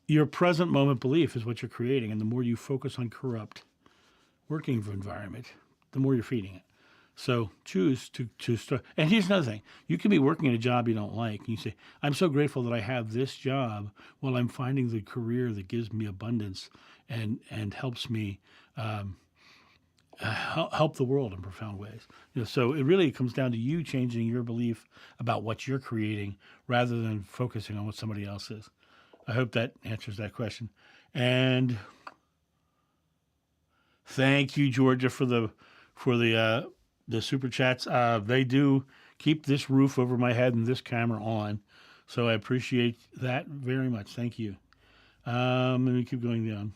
Your present moment belief is what you're creating, and the more you focus on corrupt working environment, the more you're feeding it. So choose to start. And here's another thing: you can be working in a job you don't like, and you say, "I'm so grateful that I have this job while I'm finding the career that gives me abundance and helps me help the world in profound ways." So it really comes down to you changing your belief about what you're creating rather than focusing on what somebody else is. I hope that answers that question. And thank you, Georgia, for the super chats. They do keep this roof over my head and this camera on, so I appreciate that very much. Thank you. Let me keep going down.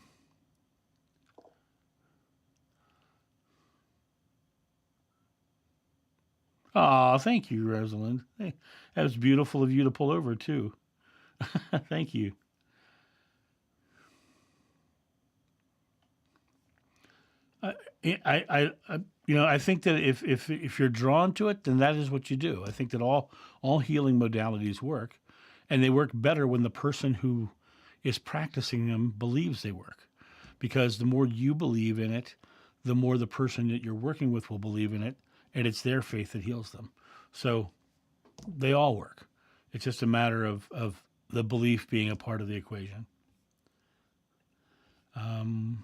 Oh, thank you, Rosalind. Hey, that was beautiful of you to pull over too. Thank you. I think that if you're drawn to it, then that is what you do. I think that all healing modalities work, and they work better when the person who is practicing them believes they work, because the more you believe in it, the more the person that you're working with will believe in it, and it's their faith that heals them. So they all work. It's just a matter of the belief being a part of the equation. Um,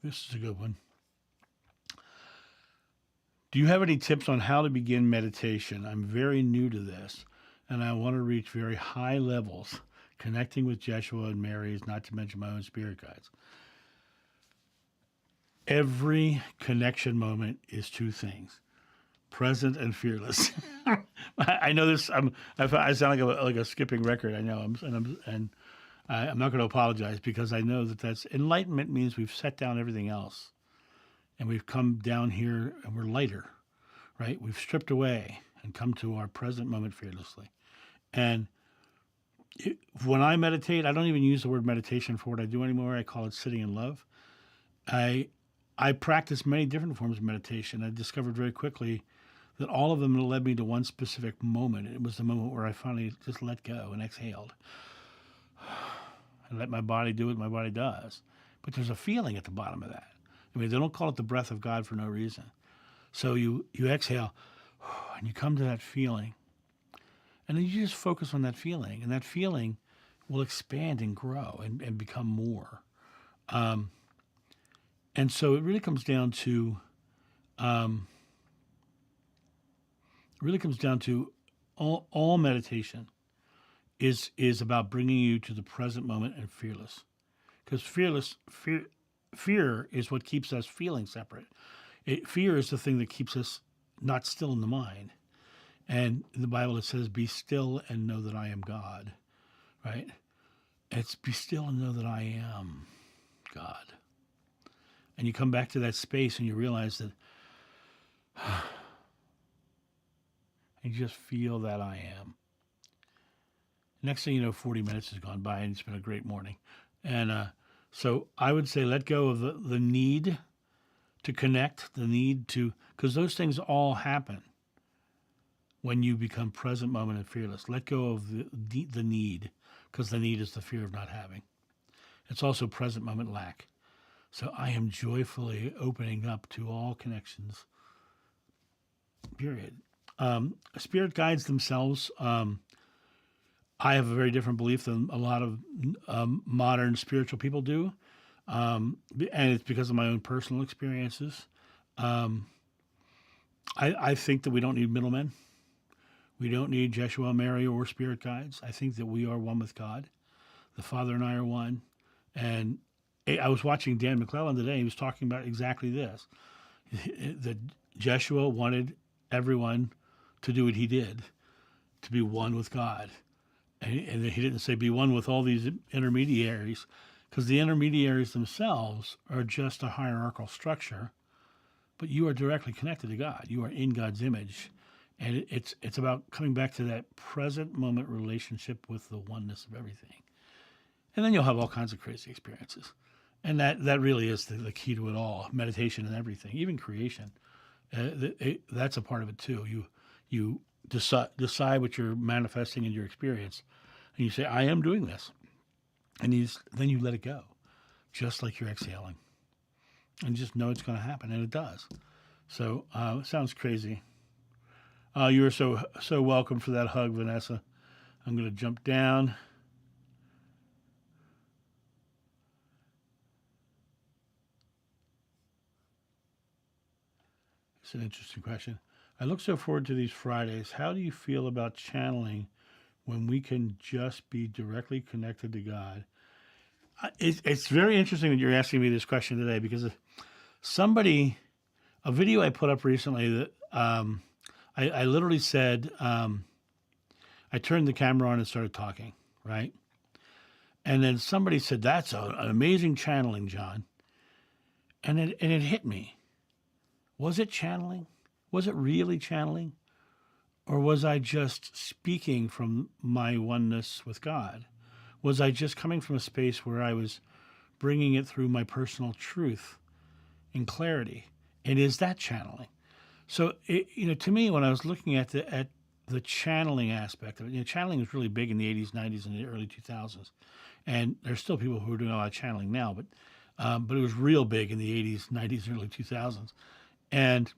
This is a good one. Do you have any tips on how to begin meditation? I'm very new to this, and I want to reach very high levels, connecting with Jeshua and Mary's, not to mention my own spirit guides. Every connection moment is two things: present and fearless. I know this. I sound like a skipping record. I know. I'm not going to apologize, because I know that's enlightenment means we've set down everything else, and we've come down here and we're lighter, right? We've stripped away and come to our present moment fearlessly. And when I meditate, I don't even use the word meditation for what I do anymore. I call it sitting in love. I practice many different forms of meditation. I discovered very quickly that all of them led me to one specific moment. It was the moment where I finally just let go and exhaled and let my body do what my body does. But there's a feeling at the bottom of that. I mean, they don't call it the breath of God for no reason. So you exhale and you come to that feeling. And then you just focus on that feeling. And that feeling will expand and grow and become more. And so it really comes down to, all meditation is about bringing you to the present moment and fearless. Because fear is what keeps us feeling separate. Fear is the thing that keeps us not still in the mind. And in the Bible it says, be still and know that I am God, right? It's be still and know that I am God. And you come back to that space and you realize that, and you just feel that I am. Next thing you know, 40 minutes has gone by and it's been a great morning. And so I would say let go of the need to connect, the need to, because those things all happen when you become present moment and fearless. Let go of the need, because the need is the fear of not having. It's also present moment lack. So I am joyfully opening up to all connections, period. Spirit guides themselves. I have a very different belief than a lot of modern spiritual people do. And it's because of my own personal experiences. I think that we don't need middlemen. We don't need Jeshua, Mary, or spirit guides. I think that we are one with God. The Father and I are one. And I was watching Dan McClellan today. He was talking about exactly this. That Jeshua wanted everyone to do what he did, to be one with God. And he didn't say be one with all these intermediaries, because the intermediaries themselves are just a hierarchical structure, but you are directly connected to God. You are in God's image. And it's about coming back to that present moment relationship with the oneness of everything. And then you'll have all kinds of crazy experiences. And that really is the key to it all, meditation and everything, even creation. That's a part of it too. You decide what you're manifesting in your experience, and you say, I am doing this. And then you let it go, just like you're exhaling. And just know it's going to happen, and it does. So it sounds crazy. You are so welcome for that hug, Vanessa. I'm going to jump down. It's an interesting question. I look so forward to these Fridays. How do you feel about channeling when we can just be directly connected to God? It's very interesting that you're asking me this question today, because a video I put up recently that I literally said, I turned the camera on and started talking, right? And then somebody said, that's an amazing channeling, John. And it hit me. Was it channeling? Was it really channeling? Or was I just speaking from my oneness with God? Was I just coming from a space where I was bringing it through my personal truth and clarity? And is that channeling? So, to me, when I was looking at the channeling aspect of it, channeling was really big in the 80s, 90s, and the early 2000s. And there's still people who are doing a lot of channeling now, but it was real big in the 80s, 90s, and early 2000s. And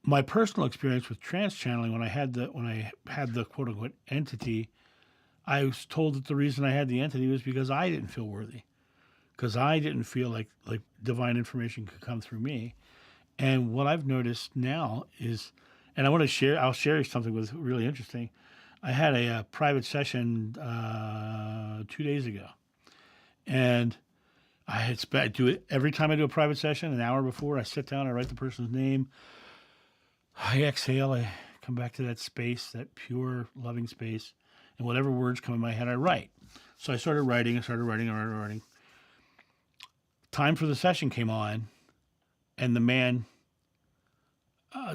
my personal experience with trance channeling, when I had the quote unquote entity, I was told that the reason I had the entity was because I didn't feel worthy, because I didn't feel like divine information could come through me. And what I've noticed now is, and I'll share something with really interesting. I had a private session 2 days ago, and I do it every time I do a private session. An hour before, I sit down, I write the person's name, I exhale, I come back to that space, that pure, loving space, and whatever words come in my head, I write. So I started writing. Time for the session came on, and the man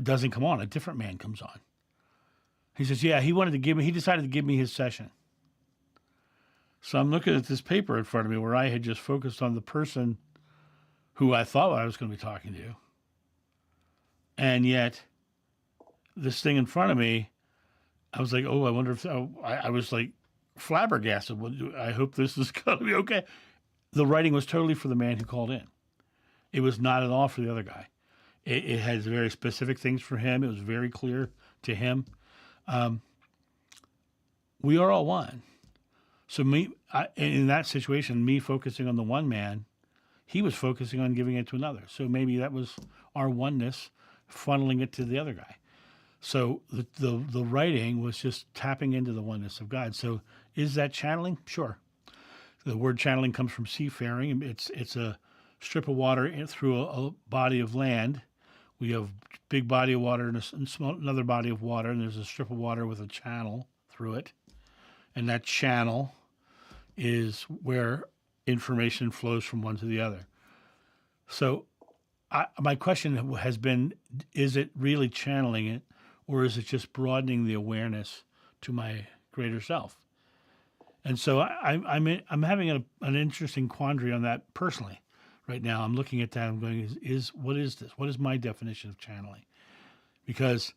doesn't come on. A different man comes on. He says, yeah, he decided to give me his session. So I'm looking at this paper in front of me where I had just focused on the person who I thought I was going to be talking to. And yet, this thing in front of me, I was like, oh, I wonder if, I was like flabbergasted. I hope this is going to be okay. The writing was totally for the man who called in. It was not at all for the other guy. It has very specific things for him. It was very clear to him. We are all one. So in that situation, me focusing on the one man, he was focusing on giving it to another. So maybe that was our oneness funneling it to the other guy. So the writing was just tapping into the oneness of God. So is that channeling? Sure. The word channeling comes from seafaring. It's a strip of water through a body of land. We have a big body of water and another body of water, and there's a strip of water with a channel through it. And that channel is where information flows from one to the other. So my question has been, is it really channeling it, or is it just broadening the awareness to my greater self? And so I'm having an interesting quandary on that personally. Right now, I'm looking at that. I'm going, what is this? What is my definition of channeling? Because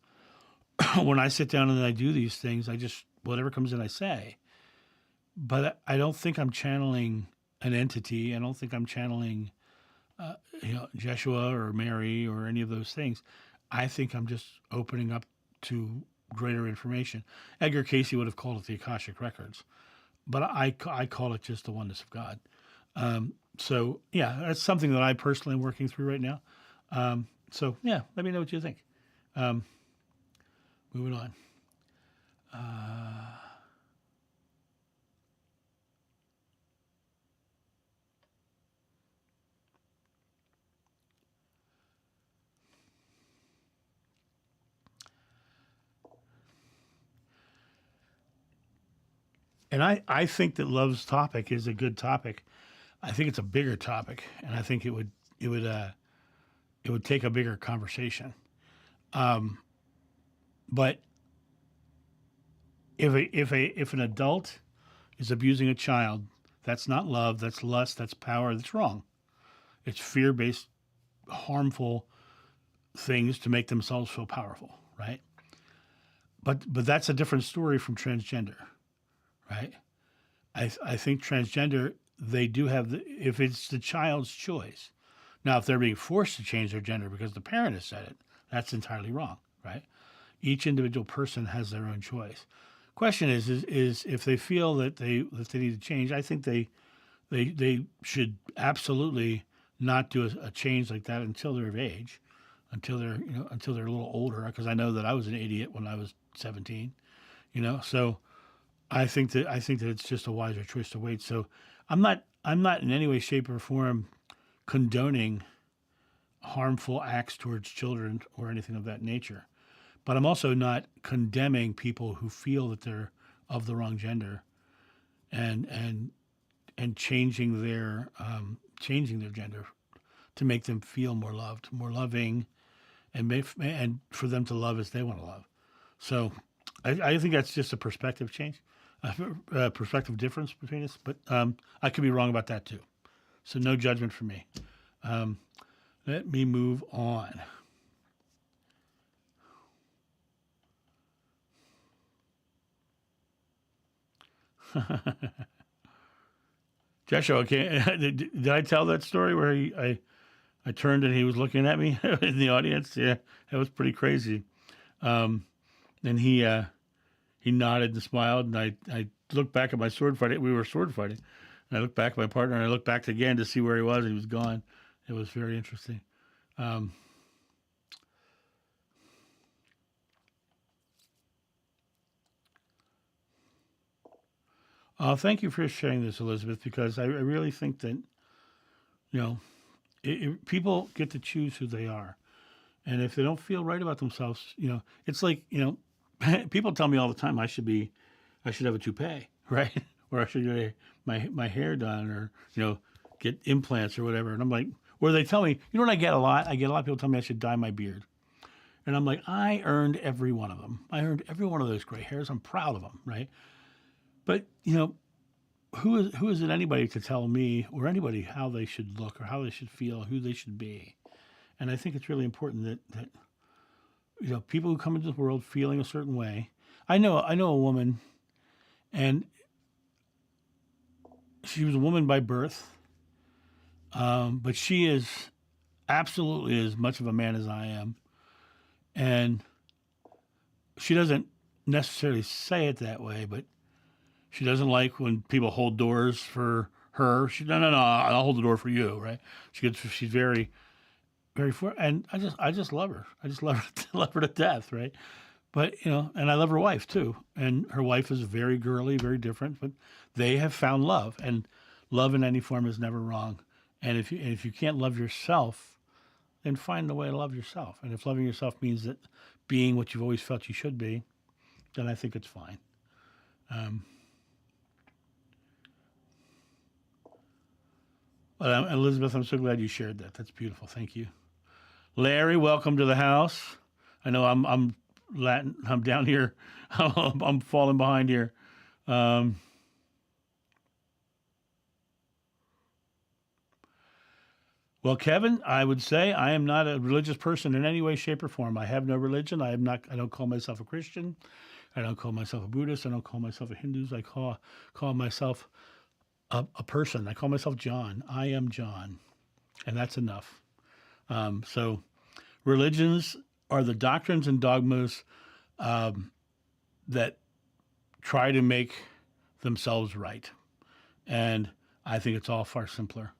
when I sit down and I do these things, whatever comes in, I say. But I don't think I'm channeling an entity. I don't think I'm channeling, Jeshua or Mary or any of those things. I think I'm just opening up to greater information. Edgar Cayce would have called it the Akashic Records, but I call it just the oneness of God. So yeah, that's something that I personally am working through right now. So yeah, let me know what you think. Moving on. And I think that love's topic is a good topic. I think it's a bigger topic, and I think it would take a bigger conversation. But if an adult is abusing a child, that's not love. That's lust. That's power. That's wrong. It's fear-based, harmful things to make themselves feel powerful, right? But that's a different story from transgender, right? I think transgender, they do have if it's the child's choice. Now, if they're being forced to change their gender because the parent has said it, that's entirely wrong, right? Each individual person has their own choice. Question is if they feel that they need to change, I think they should absolutely not do a change like that until they're of age, until they're a little older. Because I know that I was an idiot when I was 17, So I think that it's just a wiser choice to wait. So I'm not in any way, shape, or form condoning harmful acts towards children or anything of that nature. But I'm also not condemning people who feel that they're of the wrong gender and changing their gender to make them feel more loved, more loving, and for them to love as they want to love. So I think that's just a perspective change, a perspective difference between us. But I could be wrong about that too. So no judgment from me. Let me move on. Joshua, okay, did I tell that story where I turned and he was looking at me in the audience? Yeah, that was pretty crazy. And he nodded and smiled, and I looked back at my sword fighting. We were sword fighting, And I looked back at my partner, and I looked back again to see where he was, and he was gone. It was very interesting. Thank you for sharing this, Elizabeth, because I really think that, people get to choose who they are. And if they don't feel right about themselves, it's like, people tell me all the time I should have a toupee, right? Or I should get my hair done, or, get implants or whatever. And I'm like, or they tell me, what I get a lot? I get a lot of people tell me I should dye my beard. And I'm like, I earned every one of them. I earned every one of those gray hairs. I'm proud of them, right? But, who is it anybody to tell me or anybody how they should look or how they should feel, who they should be? And I think it's really important that people who come into the world feeling a certain way. I know a woman, and she was a woman by birth, but she is absolutely as much of a man as I am, and she doesn't necessarily say it that way, but she doesn't like when people hold doors for her. No, I'll hold the door for you, right? She's very, very for, and I just love her. I just love her, love her to death, right? But and I love her wife too. And her wife is very girly, very different. But they have found love, and love in any form is never wrong. And if you can't love yourself, then find a way to love yourself. And if loving yourself means that being what you've always felt you should be, then I think it's fine. But Elizabeth, I'm so glad you shared that. That's beautiful. Thank you. Larry, welcome to the house. I know I'm Latin. I'm down here. I'm falling behind here. Well, Kevin, I would say I am not a religious person in any way, shape, or form. I have no religion. I don't call myself a Christian. I don't call myself a Buddhist. I don't call myself a Hindu. I call myself a person. I call myself John. I am John, and that's enough. So religions are the doctrines and dogmas that try to make themselves right. And I think it's all far simpler,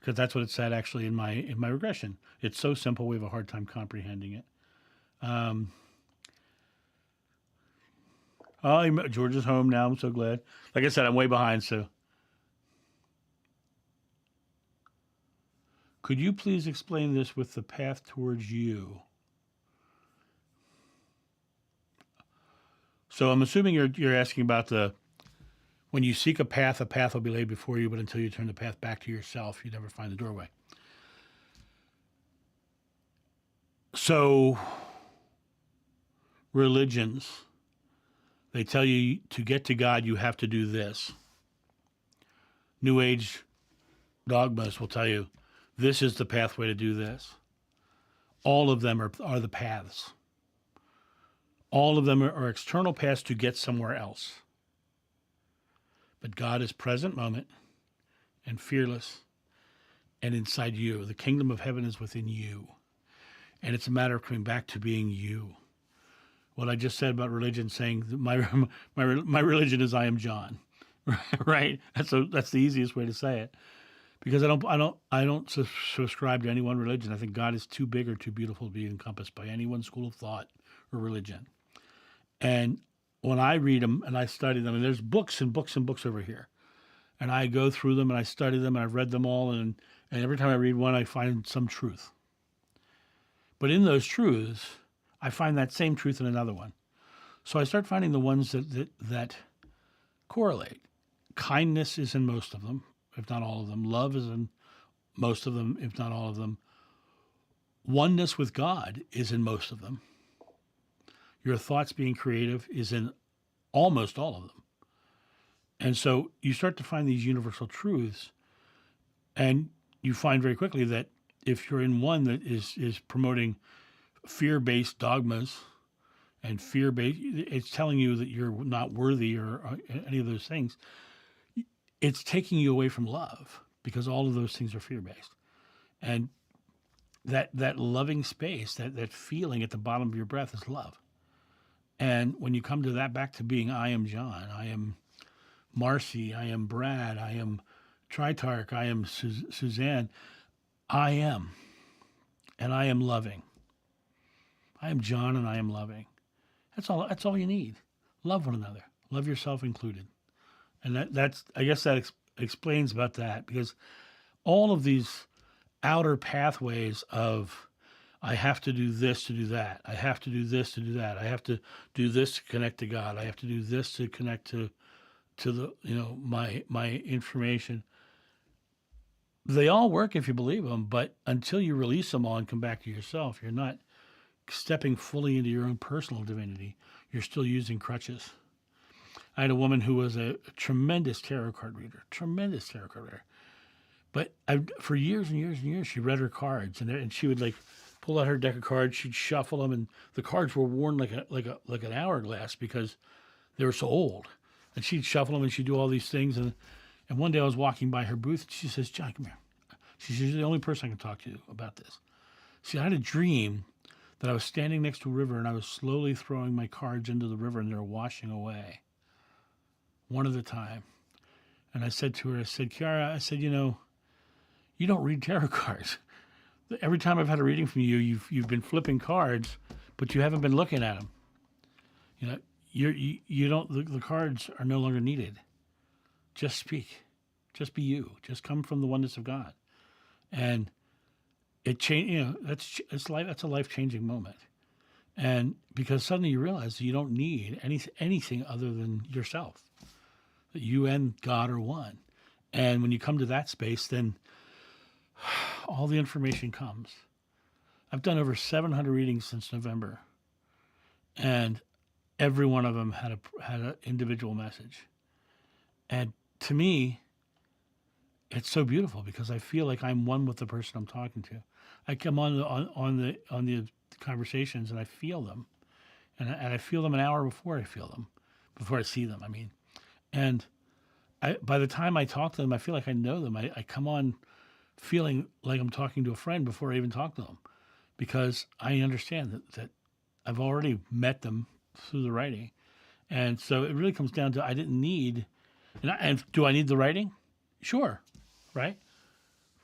because that's what it said actually in my regression. It's so simple, we have a hard time comprehending it. George is home now. I'm so glad. Like I said, I'm way behind, so. Could you please explain this with the path towards you? So I'm assuming you're asking about when you seek a path will be laid before you, but until you turn the path back to yourself, you never find the doorway. So religions, they tell you to get to God, you have to do this. New Age dogmas will tell you, this is the pathway to do this. All of them are the paths. All of them are external paths to get somewhere else. But God is present moment and fearless and inside you. The kingdom of heaven is within you. And it's a matter of coming back to being you. What I just said about religion, saying that my religion is I am John, right? That's the easiest way to say it. Because I don't subscribe to any one religion. I think God is too big or too beautiful to be encompassed by any one school of thought or religion. And when I read them and I study them, and there's books and books and books over here, and I go through them and I study them and I've read them all, and every time I read one, I find some truth. But in those truths, I find that same truth in another one. So I start finding the ones that correlate. Kindness is in most of them, if not all of them. Love is in most of them, if not all of them. Oneness with God is in most of them. Your thoughts being creative is in almost all of them. And so you start to find these universal truths, and you find very quickly that if you're in one that is promoting fear-based dogmas and fear-based, it's telling you that you're not worthy or any of those things, it's taking you away from love, because all of those things are fear-based. And that loving space, that feeling at the bottom of your breath is love. And when you come to that, back to being I am John, I am Marcy, I am Brad, I am Tritarch, I am Suzanne. I am, and I am loving. I am John, and I am loving. That's all you need. Love one another. Love yourself included. And that's I guess that explains about that, because all of these outer pathways of I have to do this to do that. I have to do this to do that. I have to do this to connect to God. I have to do this to connect to the my information. They all work if you believe them, but until you release them all and come back to yourself, you're not stepping fully into your own personal divinity. You're still using crutches. I had a woman who was a tremendous tarot card reader, But for years and years and years, she read her cards, and she would like pull out her deck of cards. She'd shuffle them, and the cards were worn like an hourglass because they were so old. And she'd shuffle them, and she'd do all these things. And one day I was walking by her booth, and she says, "John, come here." She's the only person I can talk to about this. See, I had a dream that I was standing next to a river, and I was slowly throwing my cards into the river, and they were washing away, one at a time. And I said to her, Kiara, I said, you don't read tarot cards. Every time I've had a reading from you, you've been flipping cards, but you haven't been looking at them. You don't. The cards are no longer needed. Just speak. Just be you. Just come from the oneness of God, and it changed. That's a life-changing moment, and because suddenly you realize that you don't need anything other than yourself. That you and God are one, and when you come to that space, then all the information comes. I've done over 700 readings since November, and every one of them had an individual message. And to me, it's so beautiful because I feel like I'm one with the person I'm talking to. I come on the conversations and I feel them, and I feel them an hour before I see them. I mean, and by the time I talk to them, I feel like I know them. I come on feeling like I'm talking to a friend before I even talk to them, because I understand that I've already met them through the writing. And so it really comes down to I didn't need, and do I need the writing? Sure, right?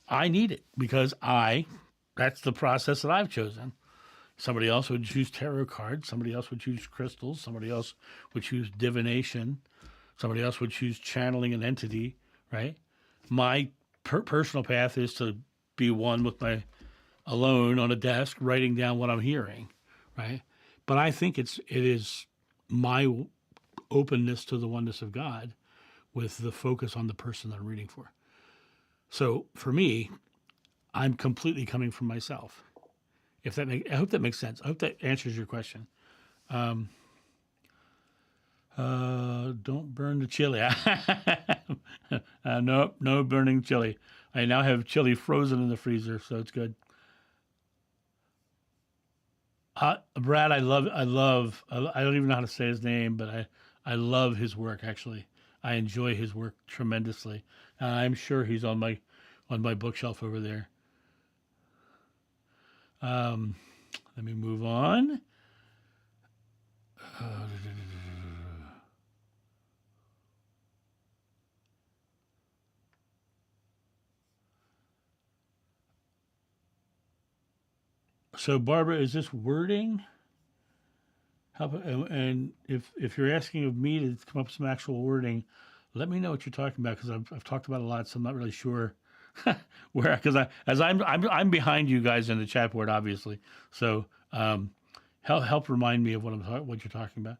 I need it because that's the process that I've chosen. Somebody else would choose tarot cards. Somebody else would choose crystals. Somebody else would choose divination. Somebody else would choose channeling an entity, right? My personal path is to be one with my alone on a desk, writing down what I'm hearing, right? But I think it is my openness to the oneness of God with the focus on the person that I'm reading for. So for me, I'm completely coming from myself. I hope that makes sense. I hope that answers your question. Don't burn the chili. Nope, no burning chili. I now have chili frozen in the freezer, so it's good. Brad, I don't even know how to say his name, but I love his work, actually. I enjoy his work tremendously. I'm sure he's on my bookshelf over there. Let me move on. So, Barbara, is this wording? And if you're asking of me to come up with some actual wording, let me know what you're talking about, because I've talked about it a lot, so I'm not really sure where. Because I'm behind you guys in the chat board, obviously. So help remind me of what you're talking about.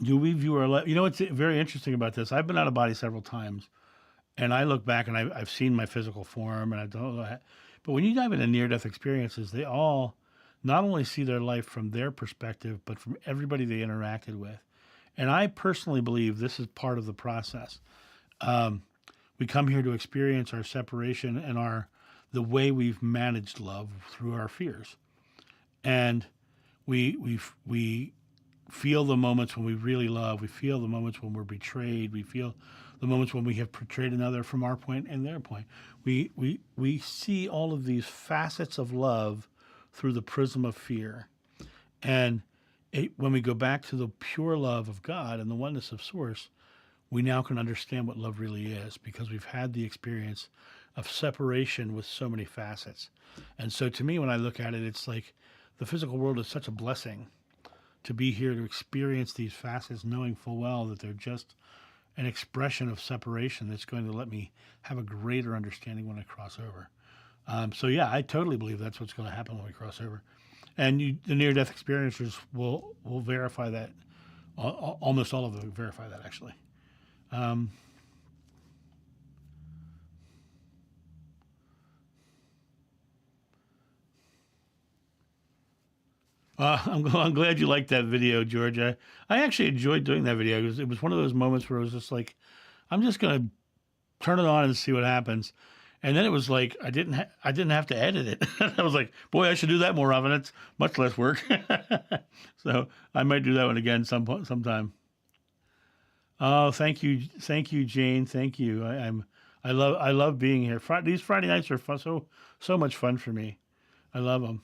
Do we view our life? You know what's very interesting about this? I've been out of body several times, and I look back and I've seen my physical form, and I don't know. But when you dive into near-death experiences, they all not only see their life from their perspective, but from everybody they interacted with. And I personally believe this is part of the process. We come here to experience our separation and the way we've managed love through our fears, and we feel the moments when we really love. We feel the moments when we're betrayed. We feel the moments when we have portrayed another from our point and their point. We see all of these facets of love through the prism of fear. And when we go back to the pure love of God and the oneness of Source, we now can understand what love really is, because we've had the experience of separation with so many facets. And so to me, when I look at it, it's like the physical world is such a blessing to be here to experience these facets, knowing full well that they're just an expression of separation that's going to let me have a greater understanding when I cross over. So yeah, I totally believe that's what's going to happen when we cross over. And the near-death experiencers will verify that. Almost all of them verify that, actually. I'm glad you liked that video, Georgia. I actually enjoyed doing that video because it was one of those moments where it was just like, I'm just going to turn it on and see what happens. And then it was like I didn't have to edit it. I was like, boy, I should do that more often. It's much less work. So I might do that one again sometime. Oh, thank you, Jane. Thank you. I love being here. These Friday nights are fun, so much fun for me. I love them.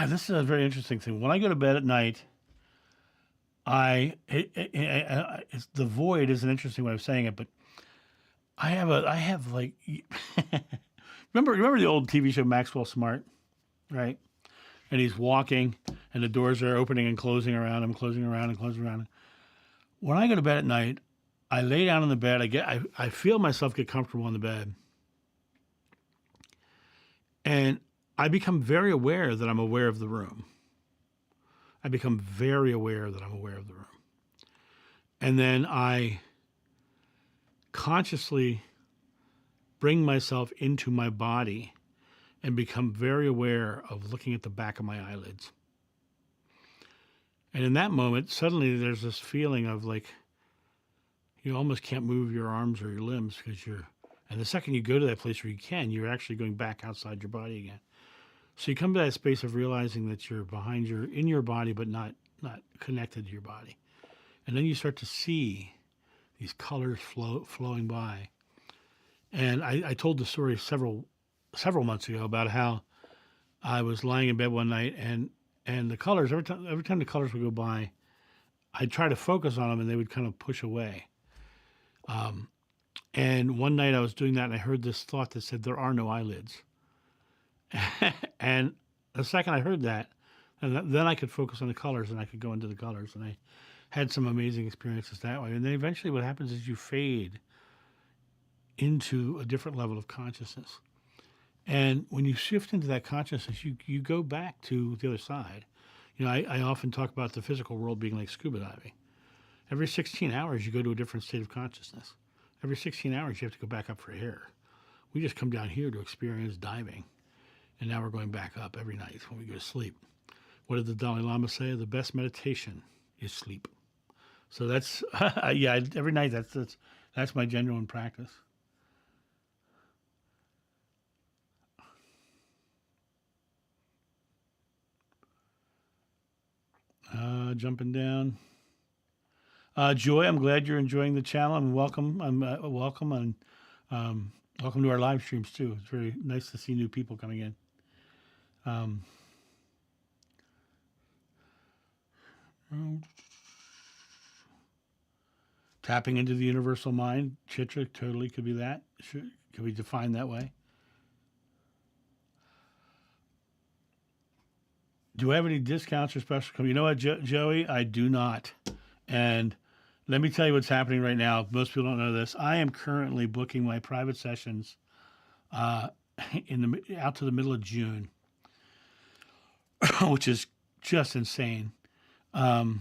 This is a very interesting thing. When I go to bed at night, the void is an interesting way of saying it, but I have like, remember the old TV show Maxwell Smart, right? And he's walking, and the doors are opening and closing around him, closing around and closing around him. When I go to bed at night, I lay down in the bed. I feel myself get comfortable in the bed, and I become very aware that I'm aware of the room. I become very aware that I'm aware of the room. And then I consciously bring myself into my body and become very aware of looking at the back of my eyelids. And in that moment, suddenly there's this feeling of like, you almost can't move your arms or your limbs because and the second you go to that place where you can, you're actually going back outside your body again. So you come to that space of realizing that you're in your body, but not connected to your body. And then you start to see these colors flowing by. And I told the story several months ago about how I was lying in bed one night and the colors, every time the colors would go by, I'd try to focus on them and they would kind of push away. And one night I was doing that and I heard this thought that said, there are no eyelids. And the second I heard that, and then I could focus on the colors and I could go into the colors. And I had some amazing experiences that way. And then eventually what happens is you fade into a different level of consciousness. And when you shift into that consciousness, you go back to the other side. You know, I often talk about the physical world being like scuba diving. Every 16 hours, you go to a different state of consciousness. Every 16 hours, you have to go back up for air. We just come down here to experience diving. And now we're going back up every night when we go to sleep. What did the Dalai Lama say? The best meditation is sleep. So that's, yeah, every night that's my genuine practice. Jumping down. Joy, I'm glad you're enjoying the channel. And welcome. Welcome to our live streams too. It's very nice to see new people coming in. Tapping into the universal mind, Chitra totally could be that. Could be defined that way. Do I have any discounts or special? You know what, Joey? I do not. And let me tell you what's happening right now. Most people don't know this. I am currently booking my private sessions out to the middle of June, which is just insane. I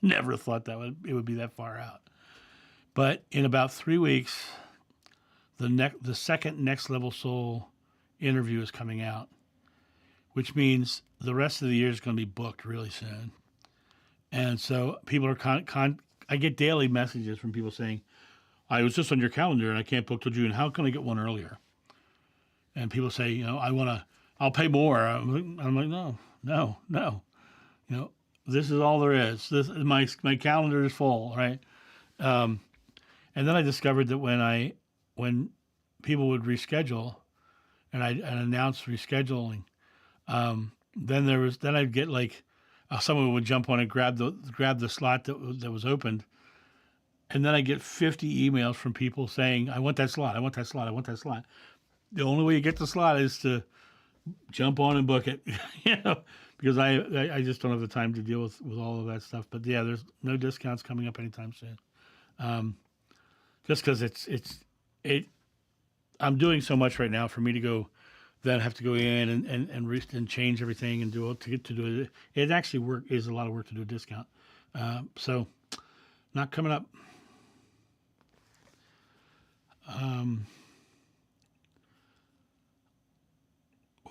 never thought it would be that far out. But in about 3 weeks, the second Next Level Soul interview is coming out, which means the rest of the year is going to be booked really soon. And so people are I get daily messages from people saying, I was just on your calendar and I can't book till June. How can I get one earlier? And people say, you know, I'll pay more. I'm like, no. You know, this is all there is. My calendar is full, right? And then I discovered that when I when people would reschedule, and I'd announce rescheduling, then I'd get like someone would jump on and grab the slot that was opened, and then I get 50 emails from people saying, "I want that slot. I want that slot. I want that slot." The only way you get the slot is to jump on and book it, because I just don't have the time to deal with all of that stuff. But yeah, there's no discounts coming up anytime soon. Just because I'm doing so much right now for me to go, then have to go in and change everything and do it. It actually is a lot of work to do a discount. So not coming up.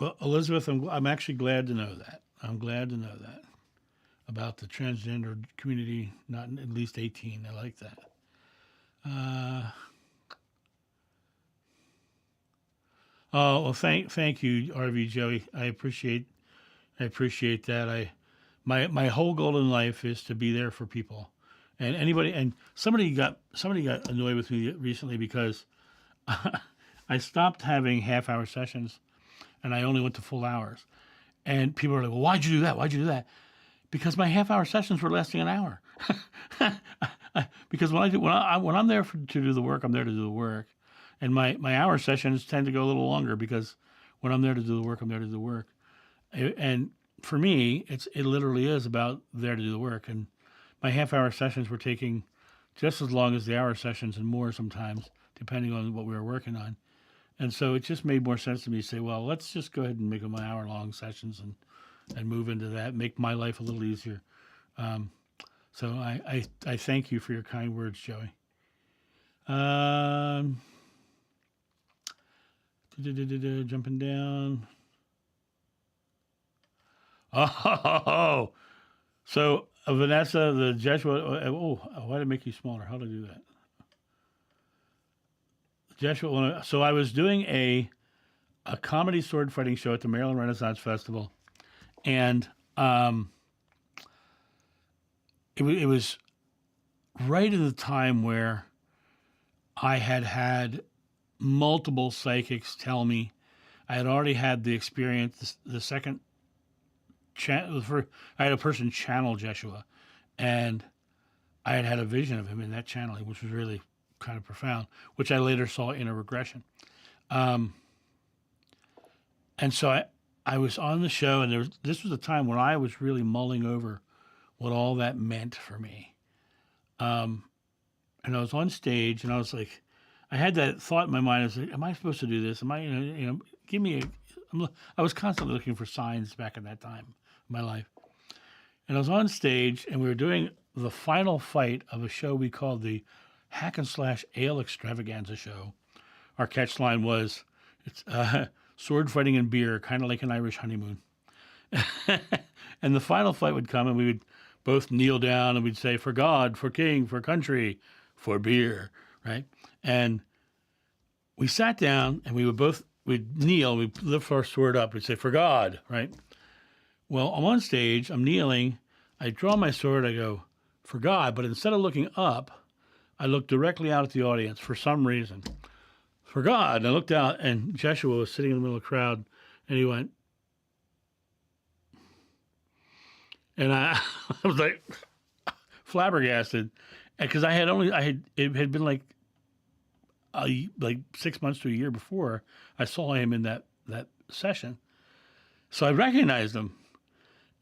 Well, Elizabeth, I'm actually glad to know that. I'm glad to know that about the transgender community, not at least 18. I like that. Oh, well, thank you, RV Joey. I appreciate that. My whole goal in life is to be there for people, and somebody got annoyed with me recently because I stopped having half-hour sessions, and I only went to full hours. And people are like, "Well, why'd you do that? Why'd you do that?" Because my half-hour sessions were lasting an hour. Because when I'm there to do the work, I'm there to do the work, and my hour sessions tend to go a little longer because when I'm there to do the work, I'm there to do the work. And for me, it literally is about there to do the work. And my half-hour sessions were taking just as long as the hour sessions and more sometimes, depending on what we were working on. And so it just made more sense to me to say, well, let's just go ahead and make them hour-long sessions and move into that, make my life a little easier. So I thank you for your kind words, Joey. Jumping down. Oh, so Vanessa, the Jesuit. Oh, why did it make you smaller? How did I do that? Jesuit. So I was doing a comedy sword fighting show at the Maryland Renaissance Festival, and it was right at the time where I had multiple psychics tell me I had already had the experience. The second, I had a person channel Jeshua, and I had a vision of him in that channeling, which was really kind of profound, which I later saw in a regression. And so I was on the show, and this was a time when I was really mulling over what all that meant for me. And I was on stage, and I was like, I had that thought in my mind. I was like, am I supposed to do this? Am I, give me I was constantly looking for signs back in that time of my life. And I was on stage, and we were doing the final fight of a show we called the Hack and Slash Ale Extravaganza Show. Our catch line was, it's sword fighting and beer, kind of like an Irish honeymoon. And the final fight would come, and we would both kneel down, and we'd say, for God, for king, for country, for beer, right? And we sat down, and we'd kneel, we'd lift our sword up, we'd say, for God, right? Well, I'm on stage, I'm kneeling, I draw my sword, I go, for God, but instead of looking up, I looked directly out at the audience for some reason. For God. And I looked out, and Jeshua was sitting in the middle of the crowd, and he went, and I was like flabbergasted, because it had been like 6 months to a year before I saw him in that session. So I recognized him,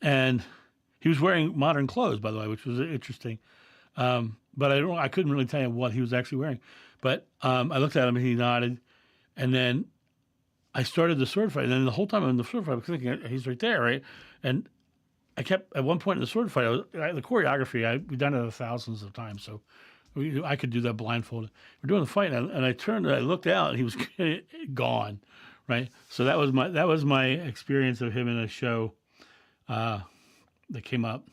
and he was wearing modern clothes, by the way, which was interesting. But I couldn't really tell you what he was actually wearing. But I looked at him, and he nodded, and then I started the sword fight. And then the whole time I'm in the sword fight, I was thinking, he's right there, right? And I kept, at one point in the sword fight, the choreography, we've done it thousands of times, so I could do that blindfolded. We're doing the fight, and I turned, and I looked out, and he was gone, right? So that was my experience of him in a show that came up,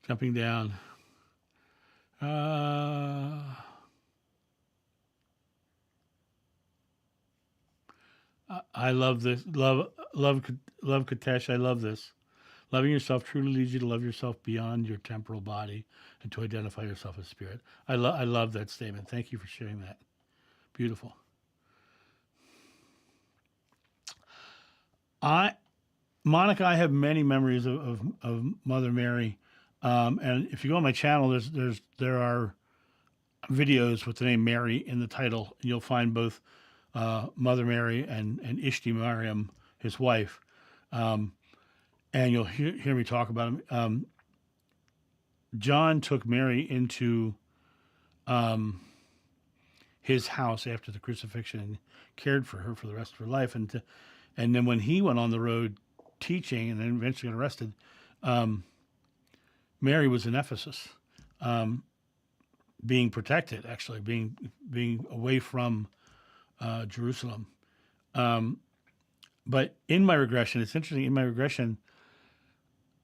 jumping down. I love this. Love Katesh. I love this. Loving yourself truly leads you to love yourself beyond your temporal body and to identify yourself as spirit. I love that statement. Thank you for sharing that. Beautiful. Monica, I have many memories of Mother Mary. And if you go on my channel, there are videos with the name Mary in the title. You'll find both Mother Mary and Ishti Mariam, his wife. And you'll hear me talk about him. John took Mary into his house after the crucifixion and cared for her for the rest of her life. And then when he went on the road teaching and then eventually got arrested, Mary was in Ephesus, being protected, actually, being away from Jerusalem. But in my regression, it's interesting, in my regression,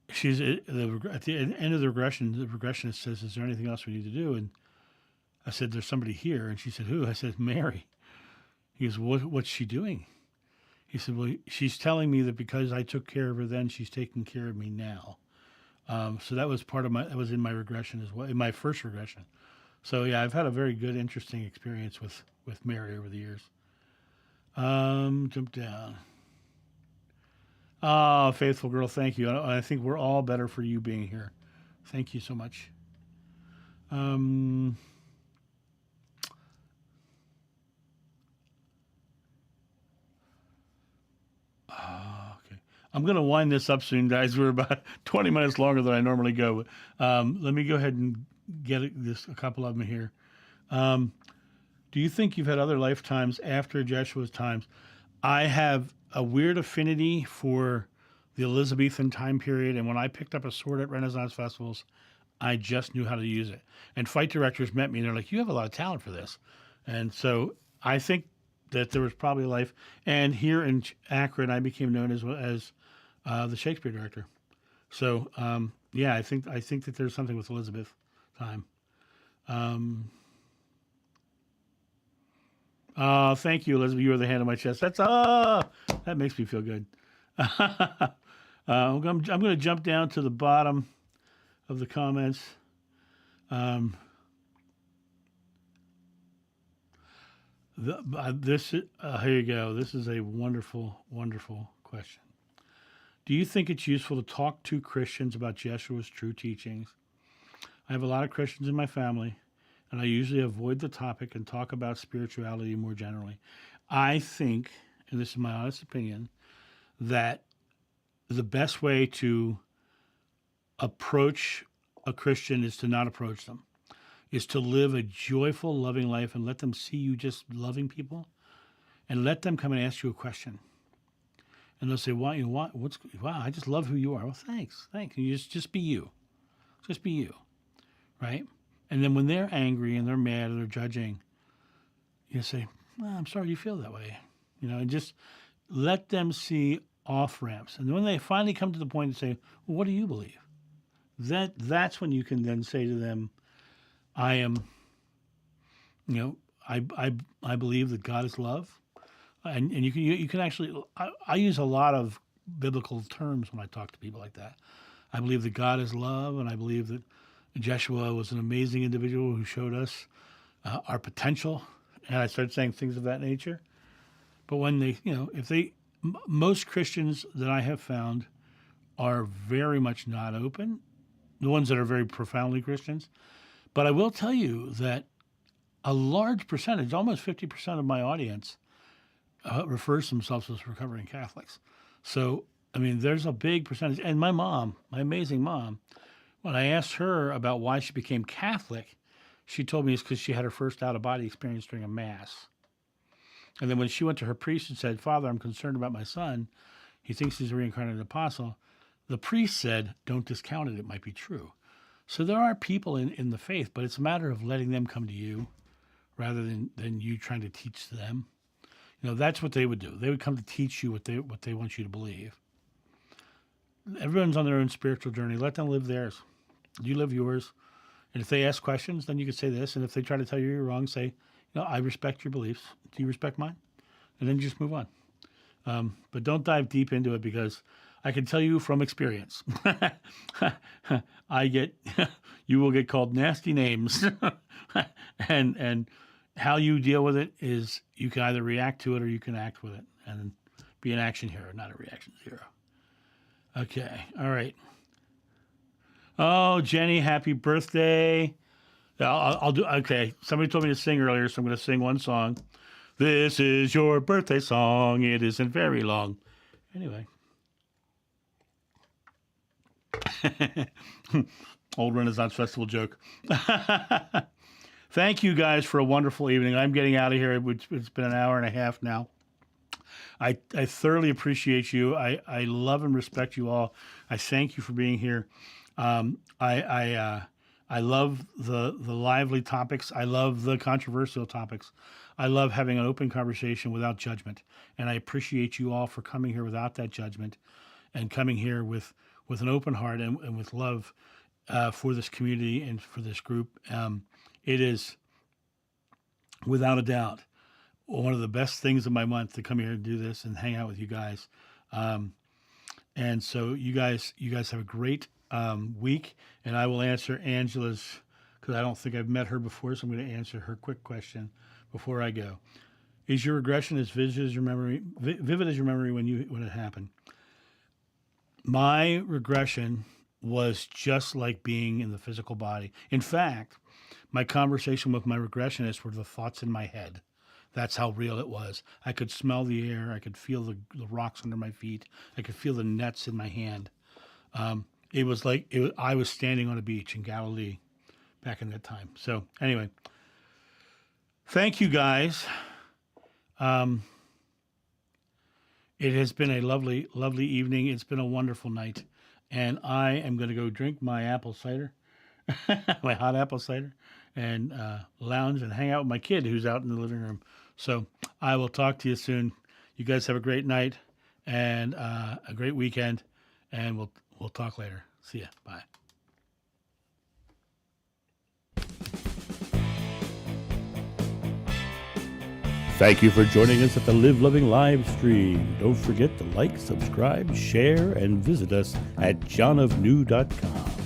at the end of the regressionist says, "Is there anything else we need to do?" And I said, "There's somebody here." And she said, "Who?" I said, "Mary." He goes, "What's she doing?" He said, "Well, she's telling me that because I took care of her then, she's taking care of me now." So that was that was in my regression as well, in my first regression. So yeah, I've had a very good, interesting experience with Mary over the years. Jump down. Oh, faithful girl, thank you. I think we're all better for you being here. Thank you so much. Okay. I'm going to wind this up soon, guys. We're about 20 minutes longer than I normally go. Let me go ahead and get a couple of them here. Do you think you've had other lifetimes after Jeshua's times? I have a weird affinity for the Elizabethan time period, and when I picked up a sword at Renaissance festivals, I just knew how to use it. And fight directors met me, and they're like, "You have a lot of talent for this." And so I think that there was probably life. And here in Akron, I became known as the Shakespeare director. So yeah, I think that there's something with Elizabeth time. Thank you, Elizabeth. You are the hand on my chest. That makes me feel good. I'm going to jump down to the bottom of the comments. Here you go. This is a wonderful, wonderful question. Do you think it's useful to talk to Christians about Jeshua's true teachings? I have a lot of Christians in my family, and I usually avoid the topic and talk about spirituality more generally. I think, and this is my honest opinion, that the best way to approach a Christian is to not approach them, is to live a joyful, loving life and let them see you just loving people, and let them come and ask you a question. And they'll say, "Wow, wow, I just love who you are." Well, thanks. And you just be you. Just be you, right? And then when they're angry and they're mad or they're judging, you say, "Well, I'm sorry you feel that way." And just let them see off ramps. And when they finally come to the point to say, "Well, what do you believe?" That's when you can then say to them, "I am, I believe that God is love." And you can actually, I use a lot of biblical terms when I talk to people like that. I believe that God is love, and I believe that Jeshua was an amazing individual who showed us our potential. And I started saying things of that nature. But when most Christians that I have found are very much not open, the ones that are very profoundly Christians. But I will tell you that a large percentage, almost 50% of my audience, refers to themselves as recovering Catholics. So, I mean, there's a big percentage. And my mom, my amazing mom, when I asked her about why she became Catholic, she told me it's because she had her first out-of-body experience during a Mass. And then when she went to her priest and said, "Father, I'm concerned about my son. He thinks he's a reincarnated apostle," the priest said, "Don't discount it. It might be true." So there are people in the faith, but it's a matter of letting them come to you rather than you trying to teach them. That's what they would do. They would come to teach you what they want you to believe. Everyone's on their own spiritual journey. Let them live theirs. You live yours. And if they ask questions, then you can say this. And if they try to tell you you're wrong, say, "I respect your beliefs. Do you respect mine?" And then just move on. But don't dive deep into it, because I can tell you from experience, you will get called nasty names, and how you deal with it is you can either react to it or you can act with it and be an action hero, not a reaction hero. Okay, all right. Oh, Jenny, happy birthday. I'll do, okay. Somebody told me to sing earlier, so I'm going to sing one song. This is your birthday song. It isn't very long. Anyway. Old Renaissance Festival joke. Thank you guys for a wonderful evening. I'm getting out of here. It's been an hour and a half now. I thoroughly appreciate you. I love and respect you all. I thank you for being here. I love the lively topics. I love the controversial topics. I love having an open conversation without judgment. And I appreciate you all for coming here without that judgment and coming here with an open heart and with love for this community and for this group. It is, without a doubt, one of the best things of my month to come here and do this and hang out with you guys. And so you guys have a great week, and I will answer Angela's, because I don't think I've met her before, so I'm going to answer her quick question before I go. Is your regression as vivid as your memory when it happened? My regression was just like being in the physical body. In fact, my conversation with my regressionist were the thoughts in my head. That's how real it was. I could smell the air. I could feel the rocks under my feet. I could feel the nets in my hand. It was like I was standing on a beach in Galilee back in that time. So anyway, thank you guys. It has been a lovely, lovely evening. It's been a wonderful night. And I am going to go drink my apple cider, my hot apple cider, and lounge and hang out with my kid who's out in the living room. So I will talk to you soon. You guys have a great night and a great weekend, and we'll talk later. See ya. Bye. Thank you for joining us at the Live Loving live stream. Don't forget to like, subscribe, share, and visit us at johnofnew.com.